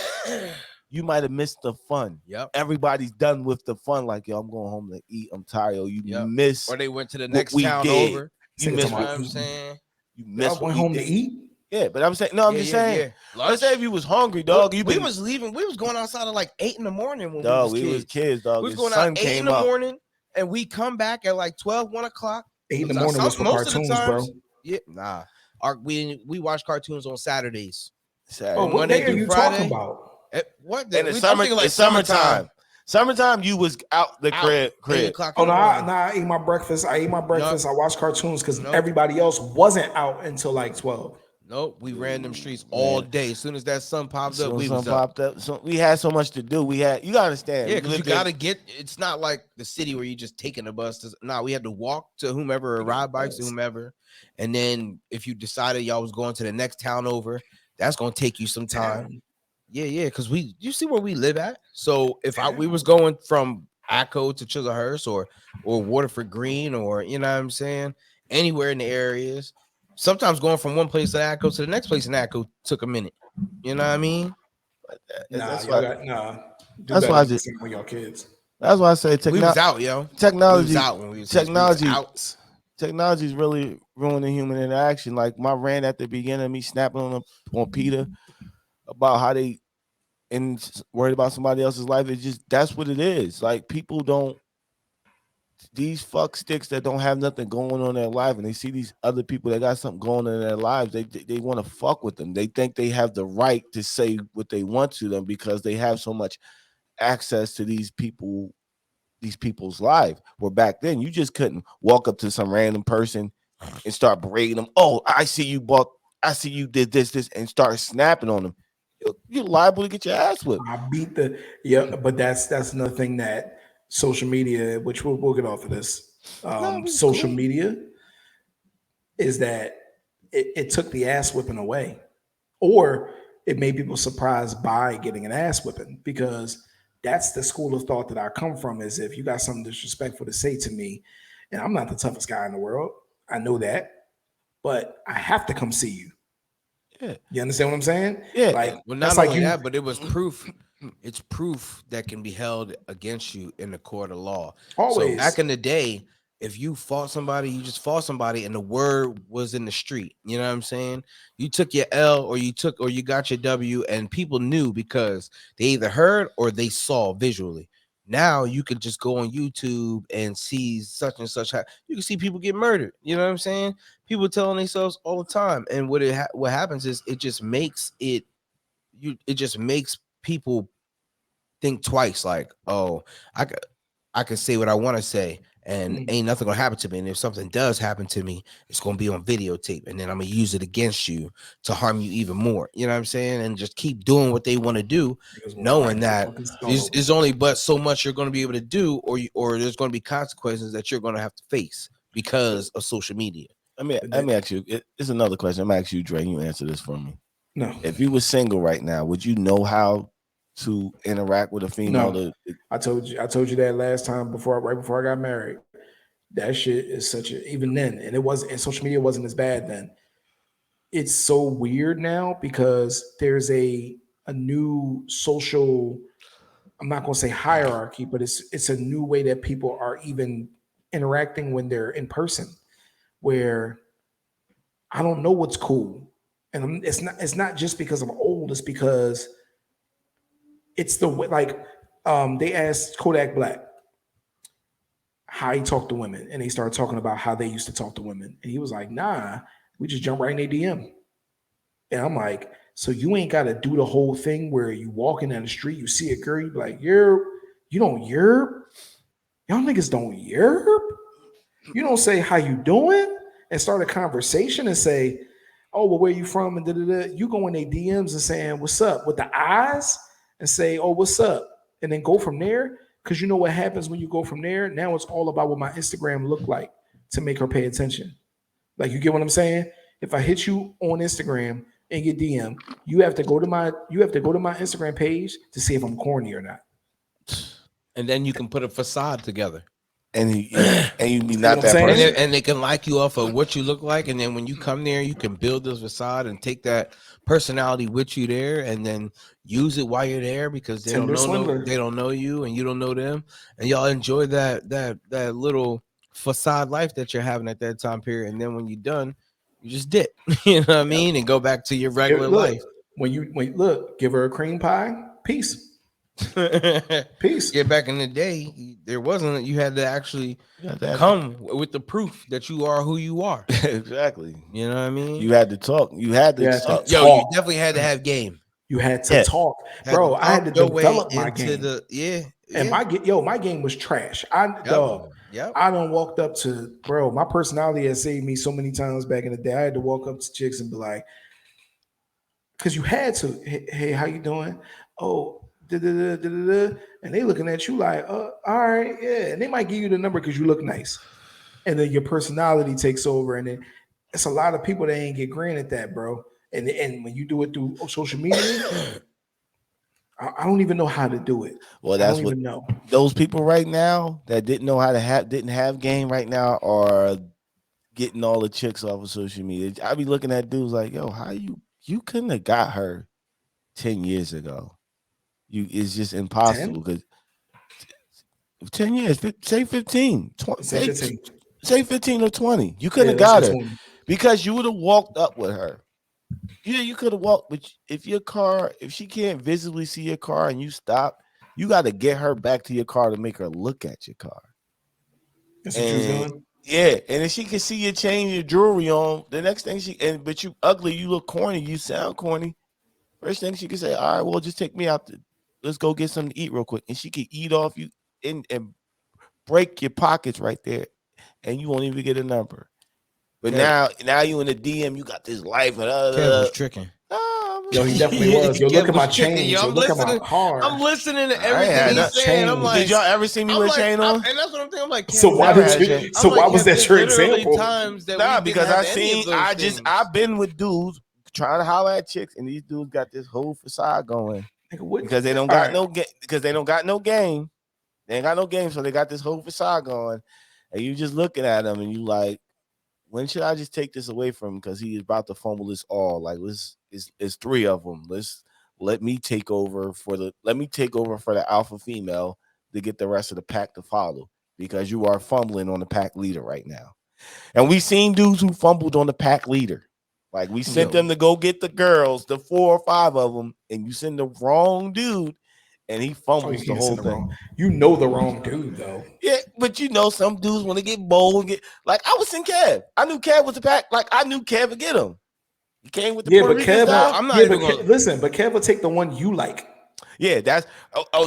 You might have missed the fun. Yep. Everybody's done with the fun. Like, yo, I'm going home to eat. I'm tired. You miss. Or they went to the next town over. You missed what I'm saying. You missed went home to eat. Yeah, but I'm saying I'm just saying. Let's say if you was hungry, dog. We was leaving. We was going outside at like 8 in the morning when we was kids, dog. We was going out 8 in the morning, and we come back at like 12, 1 o'clock. 8 in the morning was for cartoons, bro. Yeah, nah. We watch cartoons on Saturdays. Oh, what day are you talking about? What? In the summertime. Summertime, you was out the Out, 8 crib. o'clock Oh in no, the morning. I ate my breakfast. I watched cartoons because Nope. everybody else wasn't out until like 12. Nope, we ran them streets all day. As soon as that sun popped up, we was up. So we had so much to do. You gotta understand. Yeah, because you gotta get. It's not like the city where you just taking a bus. We had to walk to whomever or ride bikes to whomever, and then if you decided y'all was going to the next town over, that's gonna take you some time. Yeah, because you see where we live at. So if we was going from Acco to Chislehurst or Waterford Green or you know what I'm saying, anywhere in the areas. Sometimes going from one place in Acco to the next place in Acco took a minute. You know what I mean? That's y'all why. got That's why I just with y'all kids. That's why I say We was out, yo. technology. We was out when we was technology. out. Technology is really ruining human interaction. Like my rant at the beginning, me snapping on Peter about how they worried about somebody else's life. It's just that's what it is. Like people don't. These fuck sticks that don't have nothing going on in their life, and they see these other people that got something going on in their lives, they want to fuck with them. They think they have the right to say what they want to them because they have so much access to these people's life. Where back then you just couldn't walk up to some random person and start berating them. Oh, I see you did this, and start snapping on them. You're liable to get your ass whipped. I beat but that's another thing that social media, which we'll get off of this. Social media is that it took the ass whipping away, or it made people surprised by getting an ass whipping, because that's the school of thought that I come from. Is if you got something disrespectful to say to me, and I'm not the toughest guy in the world, I know that, but I have to come see you. Yeah. You understand what I'm saying? Yeah. Well, not only that, but it was proof. It's proof that can be held against you in the court of law. Always. So back in the day, if you fought somebody, you just fought somebody, and the word was in the street. You know what I'm saying? You took your L, or you got your W, and people knew because they either heard or they saw visually. Now you can just go on YouTube and see such and such. You can see people get murdered. You know what I'm saying? People telling themselves all the time, and what happens is it just makes people think twice. Like, oh, I can say what I want to say, and ain't nothing gonna happen to me. And if something does happen to me, it's gonna be on videotape, and then I'm gonna use it against you to harm you even more. You know what I'm saying? And just keep doing what they want to do, knowing that there's only but so much you're gonna be able to do, or there's gonna be consequences that you're gonna have to face because of social media. Let me ask you. It's another question. I'm gonna ask you, Dre. You answer this for me. No. If you were single right now, would you know how to interact with a female? No. I told you that last time right before I got married. That shit is even then, and social media wasn't as bad then. It's so weird now because there's a new social, I'm not gonna say hierarchy, but it's a new way that people are even interacting when they're in person, where I don't know what's cool. And it's not just because I'm old, it's because it's the way, like they asked Kodak Black how he talked to women, and they started talking about how they used to talk to women, and he was like, nah, we just jump right in their DM. And I'm like, so you ain't got to do the whole thing where you walking down the street, you see a girl, you be like, you don't yerp? Y'all niggas don't yerp? You don't say how you doing and start a conversation and say, oh, well, where you from? And da-da-da. You go in their DMs and saying, what's up? With the eyes, and say, oh, what's up? And then go from there. Because you know what happens when you go from there? Now it's all about what my Instagram look like to make her pay attention. Like, you get what I'm saying? If I hit you on Instagram in your DM, you have to go to my Instagram page to see if I'm corny or not. And then you can put a facade together. And you be not that person. And they can like you off of what you look like. And then when you come there, you can build this facade and take that personality with you there, and then use it while you're there, because they don't know you and you don't know them, and y'all enjoy that little facade life that you're having at that time period. And then when you're done, you just dip, you know what I mean, and go back to your regular life. When give her a cream pie, peace. Peace. Yeah, back in the day, there wasn't. You had to actually come with the proof that you are who you are. Exactly. You know what I mean? You had to talk. You had to talk. Yo, you definitely had to have game. You had to talk, bro. I had to develop my game. And my game was trash. Dog. Yep. I done walked up to bro. My personality has saved me so many times back in the day. I had to walk up to chicks and be like, because you had to. Hey, how you doing? Oh, and they looking at you like, all right, yeah. And they might give you the number because you look nice, and then your personality takes over, and then it's a lot of people that ain't get granted that, bro. And when you do it through social media, I don't even know how to do it. Well, that's what know. Those people right now that didn't know how to didn't have game right now are getting all the chicks off of social media. I be looking at dudes like, yo, how you couldn't have got her 10 years ago. It's just impossible because 10 years, say 15, 20, say 15 or 20. You couldn't have got her 20. because you would have walked up with her. Yeah, you could have walked, but if she can't visibly see your car and you stop, you got to get her back to your car to make her look at your car. That's what you're doing. Yeah, and if she can see you change your jewelry on, the next thing but you ugly, you look corny, you sound corny. First thing she can say, all right, well, just take me out. Let's go get something to eat real quick. And she can eat off you and break your pockets right there, and you won't even get a number. But now you in the DM, you got this life. Kev was tricking. Yo, he definitely was. Yo, look at my chain. Yo, look at my car. I'm listening to everything he's saying. I'm like, did y'all ever see me with a chain on? And that's what I'm thinking. I'm like, so why was that your example? Because I've been with dudes trying to holler at chicks, and these dudes got this whole facade going because they don't got no game. Because they don't got no game. They ain't got no game, so they got this whole facade going, and you just looking at them, and you like, when should I just take this away from him? Because he is about to fumble this all. Like, it's three of them. Let me take over for the alpha female to get the rest of the pack to follow, because you are fumbling on the pack leader right now. And we seen dudes who fumbled on the pack leader. Like, we sent them to go get the girls, the 4 or 5 of them, and you send the wrong dude, and he fumbles the whole thing. You know the wrong dude, though. Yeah, but you know some dudes want to get bold. Like, I was in Kev. I knew Kev was the pack. Like, I knew Kev would get him. He came with the Puerto Rican style. I'm not even going to listen, but Kev will take the one you like. Yeah, that's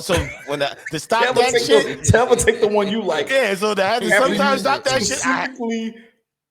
so when to stop that shit. Kev will take the one you like. Yeah, so that sometimes stop that shit. Specifically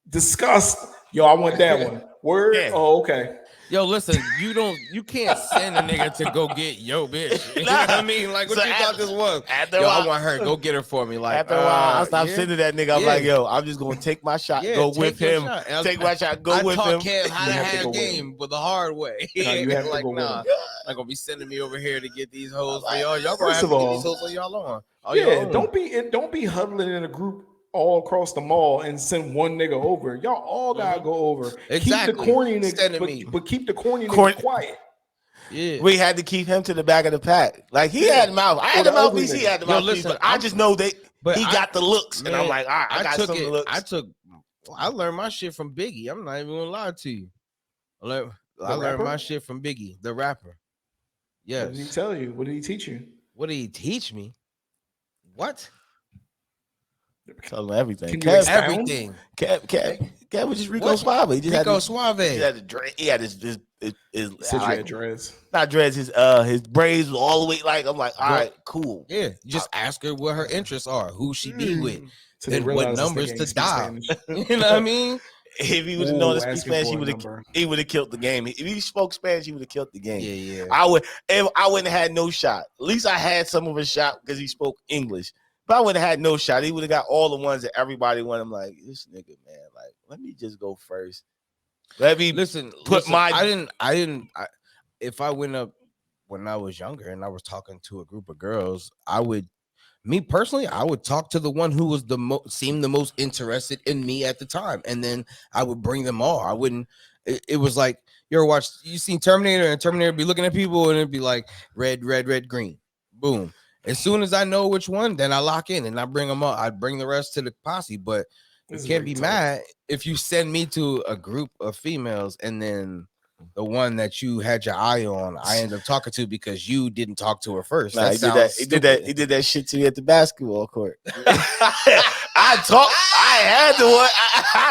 discussed. Yo, I want that one. Word. Yeah. Oh, okay. Yo, listen, you can't send a nigga to go get yo bitch. You know what I mean? Like, what you thought this was? I want her. Go get her for me. Like, after a while, I stopped sending that nigga. I'm like, yo, I'm just gonna take my shot, go with him. Take my shot, go with him. I taught Kev how to have game, but the hard way. No, you have like, to go not gonna be sending me over here to get these hoes for y'all. Y'all gonna have to get these hoes on y'all own. Yeah, don't be huddling in a group all across the mall and send one nigga over. Y'all all gotta go over. Exactly. Keep the corny nigga, but keep the corny nigga quiet. Yeah, we had to keep him to the back of the pack. Like, he had mouth. I had the mouthpiece. He had the mouthpiece. But I just know that he got the looks, and I'm like, all right, I got some looks. I learned my shit from Biggie. I'm not even gonna lie to you. I learned my shit from Biggie, the rapper. Yes. What did he tell you? What did he teach you? What did he teach me? What? Tell him everything. Everything. Kev was just Rico Suave. He just Rico Suave. He had his dreads. Not dreads. His braids was all the way. Like, I'm like, all right, cool. Yeah, just ask her what her interests are, who she be with, and what numbers to dial. You know what I mean? If he would have known to speak Spanish, he would have killed the game. If he spoke Spanish, he would have killed the game. Yeah. I wouldn't have had no shot. At least I had some of a shot because he spoke English. But I would have had no shot. He would have got all the ones that everybody wanted. I'm like, this nigga, man. Like, let me just go first. Let me if I went up when I was younger and I was talking to a group of girls, I would talk to the one who was seemed the most interested in me at the time, and then I would bring them all. I wouldn't. It was like, you seen Terminator, and Terminator be looking at people, and it'd be like red, green, boom. As soon as I know which one, then I lock in and I bring them up. I bring the rest to the posse, but you can't be mad if you send me to a group of females and then the one that you had your eye on, I end up talking to because you didn't talk to her first. Nah, he did that shit to you at the basketball court. I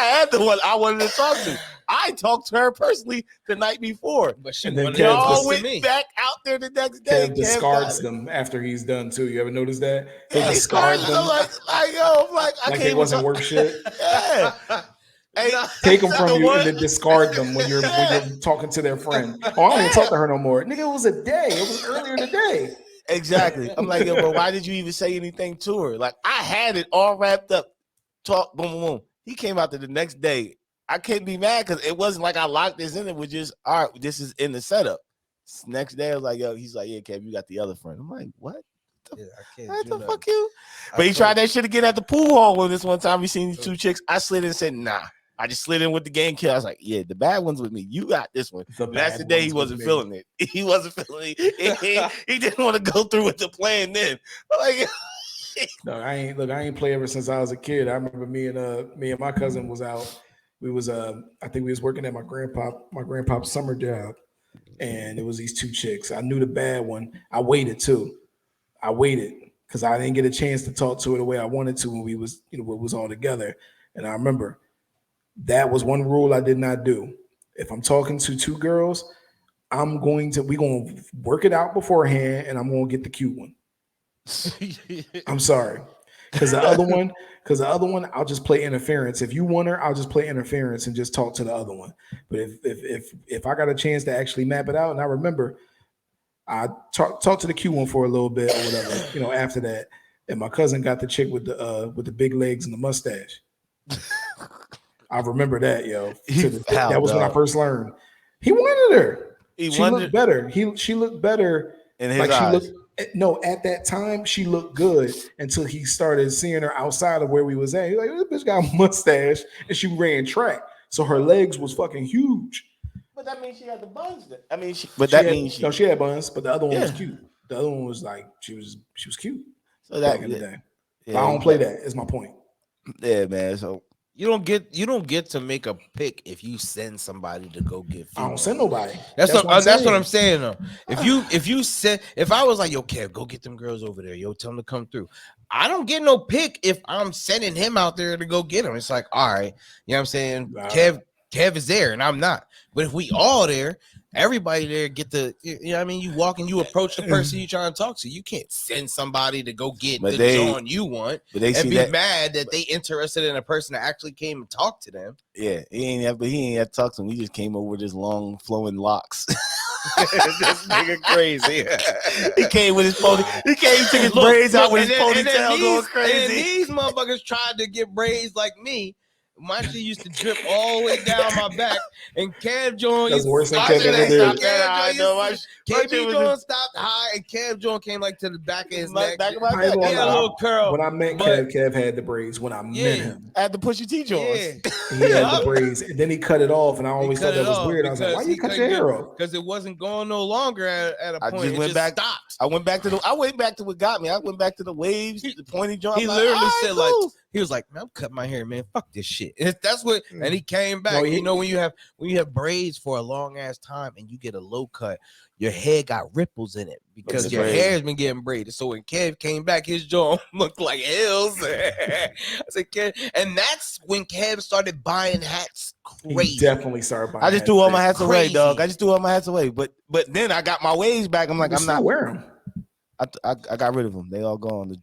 had the one I wanted to talk to. I talked to her personally the night before. But she And then wanted Kev to Y'all just- listen to went me. back out there the next day. Kev discards got it. them after he's done too. You ever notice that? He'll Yeah, discard them like yo, I'm like I like can't they even wasn't talk. worth shit. Yeah. Hey, Take them from the you one- and then discard them when you're talking to their friend. Oh, I don't even talk to her no more. Nigga, it was a day. It was earlier today. Exactly. I'm like, yo, bro, why did you even say anything to her? Like, I had it all wrapped up. Talk, boom, boom, boom. He came out there the next day. I couldn't be mad because it wasn't like I locked this in. It was just, all right, this is in the setup. Next day, I was like, yo, he's like, yeah, Kev, you got the other friend. I'm like, what? Yeah, I can't What do the nothing. fuck you? I But he told- tried that shit again at the pool hall when this one time we seen these two chicks. I slid in and said, nah. I just slid in with the game kill. I was like, yeah, the bad one's with me. You got this one. The And that's bad the day he ones with wasn't me. feeling it. He wasn't feeling it. He didn't want to go through with the plan then. Like, No, I ain't play ever since I was a kid. I remember me and my cousin was out. We was I think we was working at my grandpa's summer job, and it was these two chicks. I knew the bad one. I waited too. I waited because I didn't get a chance to talk to her the way I wanted to when we was all together. And I remember that was one rule I did not do. If I'm talking to two girls, we gonna work it out beforehand, and I'm gonna get the cute one. I'm sorry. Because the other one, I'll just play interference. If you want her, I'll just play interference and just talk to the other one. But if I got a chance to actually map it out, and I remember I talked to the cute one for a little bit or whatever, after that. And my cousin got the chick with the big legs and the mustache. I remember that, yo. That was when I first learned. He wanted her. She looked better. She looked better in his like she eyes. looked. No, at that time she looked good until he started seeing her outside of where we was at. He's like, this bitch got a mustache and she ran track, so her legs was fucking huge. But that means she had the buns. I mean, she had buns, but the other one was Yeah. cute. The other one was like she was cute so back in the day. Yeah, But I don't play that. Is my point. Yeah, man. So You don't get to make a pick if you send somebody to go get. I don't send nobody. That's what I'm saying though. Ah. If I was like, yo, Kev, go get them girls over there. Yo, tell them to come through. I don't get no pick if I'm sending him out there to go get them. It's like, all right, you know what I'm saying? Wow. Kev is there and I'm not. But if we all there, everybody there get the, you know what I mean? You walk and you approach the person you trying to talk to. You can't send somebody to go get the John you want and be mad that they interested in a person that actually came and talked to them. Yeah, he ain't have to talk to him. He just came over with his long flowing locks. This nigga crazy. He came with his pony. He took his braids out with his ponytail going crazy. And these motherfuckers tried to get braids like me. My shit used to drip all the way down my back, and Kev Jones. That's worse than Kev ever did. KB Jones stopped high, and Kev Jones came like to the back of his neck. Back of my I ain't neck. gonna He had a lie. little curl. When I met Kev had the braids. When I met him, I had to push your T Jones. Yeah. he had the braids, and then he cut it off, and I always thought that was weird. I was like, why you cut your hair off? Because it wasn't going no longer at a point. I just it went just back. stopped. I went back to what got me. I went back to the waves, the pointy joint. He literally said like, he was like, man, I'm cutting my hair, man. Fuck this shit. That's what. And he came back. No, when you have braids for a long ass time and you get a low cut, your hair got ripples in it because your hair has been getting braided. So when Kev came back, his jaw looked like hills. I said, Kev, and that's when Kev started buying hats. Crazy. He definitely started buying. I just threw all my hats away, Crazy. dog. I just threw all my hats away. But then I got my waves back. I'm like, I'm not wearing them. I got rid of them. They all gone.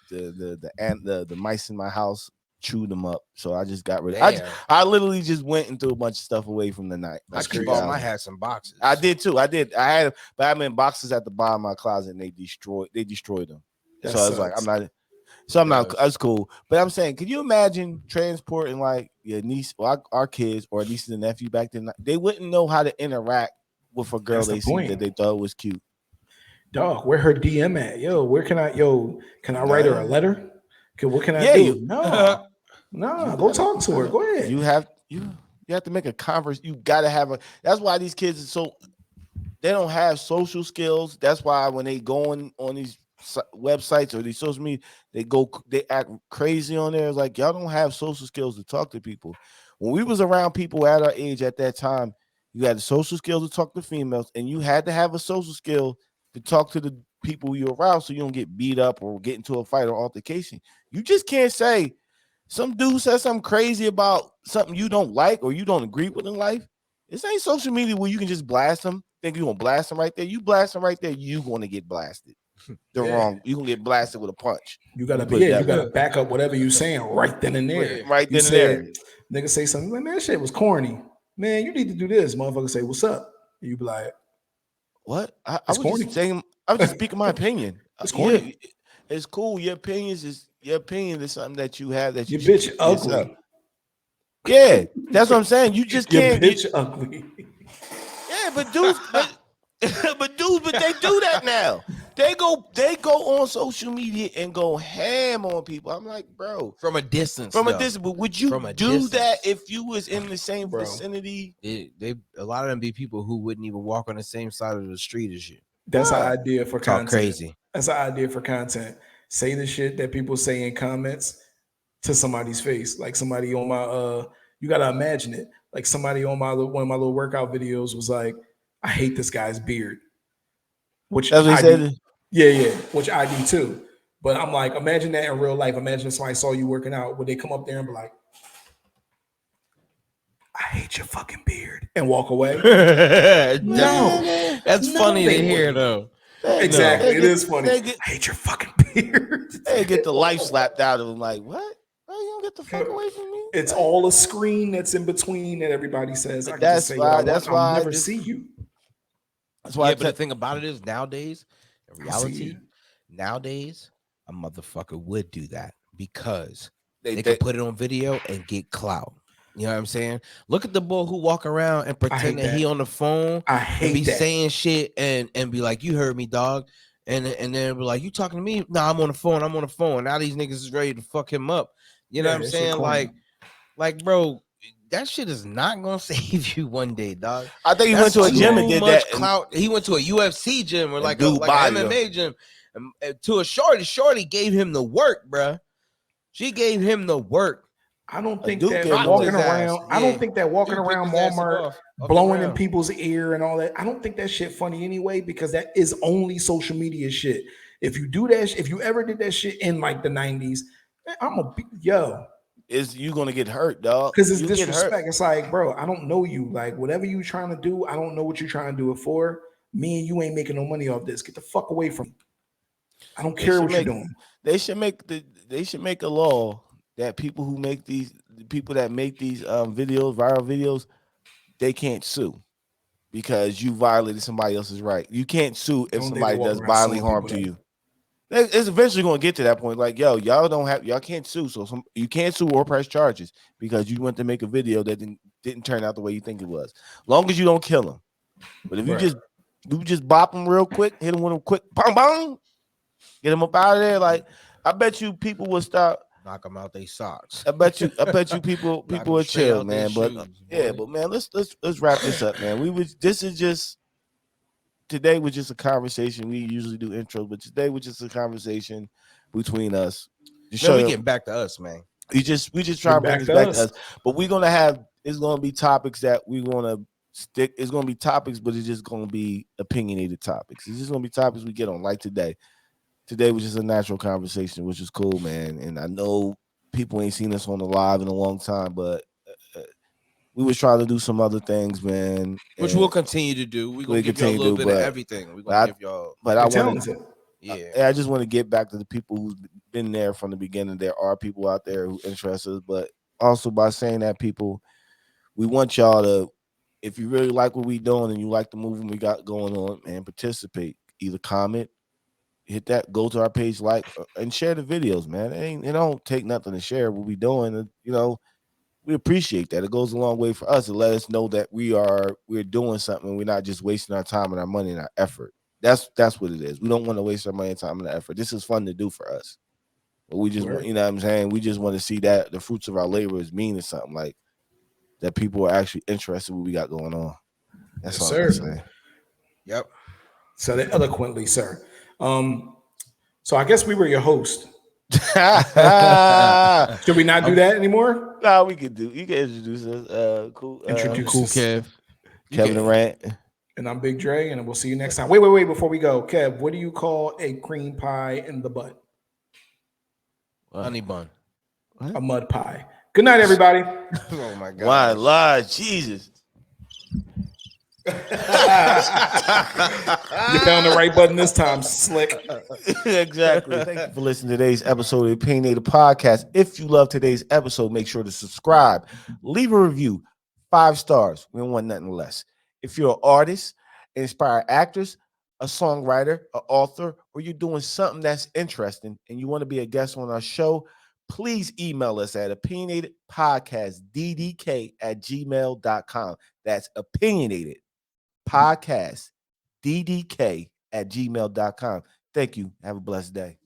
The mice in my house chewed them up. So I just got rid of them. I literally just went and threw a bunch of stuff away from the night. I keep all my hats in boxes. I did too. I had, but I'm in boxes at the bottom of my closet, and they destroyed them. So I was like, I'm not. That's cool. But I'm saying, could you imagine transporting like your niece or our kids or nieces and nephew back then? They wouldn't know how to interact with a girl they see that they thought was cute. Dog, where her DM at? Can I write her a letter? What can I do? No, go talk to her. Go ahead. You have to make a conversation. You got to have that's why these kids they don't have social skills. That's why when they go on these websites or these social media, they act crazy on there. It's like, y'all don't have social skills to talk to people. When we was around people at our age at that time, you had the social skills to talk to females, and you had to have a social skill to talk to the people you're around so you don't get beat up or get into a fight or altercation. You just can't say, some dude says something crazy about something you don't like or you don't agree with in life, this ain't social media where you can just blast them. Think you're gonna blast them right there. You blast them right there, you gonna get blasted. Wrong. You gonna get blasted with a punch. You gotta back up whatever you saying right then and there. Right you then and there. Nigga say something like, man, that shit was corny. Man, you need to do this. Motherfucker say, what's up? And you be like, what? I was corny. Just saying. I was just speaking my opinion. It's corny. Yeah, it's cool. Your opinion is something that you have that you bitch ugly. Yeah, that's what I'm saying. You just can't. Bitch ugly. Yeah, but dudes, but they do that now. They go on social media and go ham on people. I'm like, bro, from a distance. But would you do that if you was in the same vicinity? They a lot of them be people who wouldn't even walk on the same side of the street as you. That's an idea for content. Crazy. That's an idea for content. Say the shit that people say in comments to somebody's face. Like somebody on my you gotta imagine it. Like somebody on one of my little workout videos was like, I hate this guy's beard. Which I do. Yeah, which I do too. But I'm like, imagine that in real life. Imagine if somebody saw you working out. Would they come up there and be like, I hate your fucking beard and walk away? No. That's funny to hear though. Exactly. It is funny. I hate your fucking beard. They get the life slapped out of them like, what? Oh, you don't get the fuck away from me? It's all a screen that's in between that everybody says. I can that's just say why. That's why I'll never see you. That's why. But the thing about it is, nowadays, in reality, nowadays, a motherfucker would do that because they can put it on video and get clout. You know what I'm saying? Look at the boy who walk around and pretend that he on the phone. I hate and be that. saying shit and be like, "You heard me, dog," and then be like, "You talking to me?" No, I'm on the phone. I'm on the phone. Now these niggas is ready to fuck him up. You know what I'm saying? Like, bro, that shit is not gonna save you one day, dog. I think he went to a gym and did that. Clout. He went to a UFC gym or like an MMA gym. To a shorty gave him the work, bro. She gave him the work. I don't think that walking around. I don't think that walking around Walmart, blowing in people's ear and all that. I don't think that shit funny anyway because that is only social media shit. If you do that, if you ever did that shit in like the 90s, I'm a is you gonna get hurt, dog? Because it's disrespect. It's like, bro, I don't know you. Like, whatever you trying to do, I don't know what you're trying to do it for. Me and you ain't making no money off this. Get the fuck away from me. I don't care what you're doing. They should make a law that people that make these videos, viral videos, they can't sue because you violated somebody else's right. You can't sue if somebody does bodily harm to you. It's eventually going to get to that point. Like, yo, y'all can't sue. So you can't sue or press charges because you went to make a video that didn't turn out the way you think it was. Long as you don't kill them. But if you just bop them real quick, hit them with a quick bang bang, get them up out of there. Like, I bet you people will start. Knock them out they socks. I bet you people will chill, man. But but man, let's wrap this up, man. Today was just a conversation. We usually do intros, but today was just a conversation between us. We getting back to us, man. We just try to bring this back to us. But it's gonna be topics that we want to stick. It's gonna be topics, but it's just gonna be opinionated topics. It's just gonna be topics we get on, like today. Today was just a natural conversation, which is cool, man. And I know people ain't seen us on the live in a long time, but we was trying to do some other things, man. Which we'll continue to do. We're gonna give y'all a little bit of everything. We're gonna give y'all. But I just want to get back to the people who've been there from the beginning. There are people out there who interest us, but also by saying that, people, we want y'all to, if you really like what we doing and you like the movement we got going on, man, participate. Either comment, hit that, go to our page, like, and share the videos, man. It don't take nothing to share what we doing. We appreciate that. It goes a long way for us to let us know that we're doing something. We're not just wasting our time and our money and our effort. That's what it is. We don't want to waste our money, time, and our effort. This is fun to do for us. But we just, you know what I'm saying? We just want to see that the fruits of our labor is meaning something, like that people are actually interested in what we got going on. That's all I'm saying. Yep. Said it eloquently, sir. So I guess we were your host. Should we not do that anymore? No, we could do. You can introduce us. Cool. Cool, Kev. Kevin Durant. And I'm Big Dre, and we'll see you next time. Wait. Before we go, Kev, what do you call a cream pie in the butt? Honey bun. A mud pie. Good night, everybody. Oh my god. Why lie? Jesus. You found the right button this time, slick. Exactly. Thank you for listening to today's episode of the Opinionated Podcast. If you love today's episode, make sure to subscribe, leave a review, 5 stars. We don't want nothing less. If you're an artist, an inspired actress, a songwriter, an author, or you're doing something that's interesting and you want to be a guest on our show, please email us at opinionatedpodcastddk@gmail.com. That's opinionated podcast ddk@gmail.com. Thank you. Have a blessed day.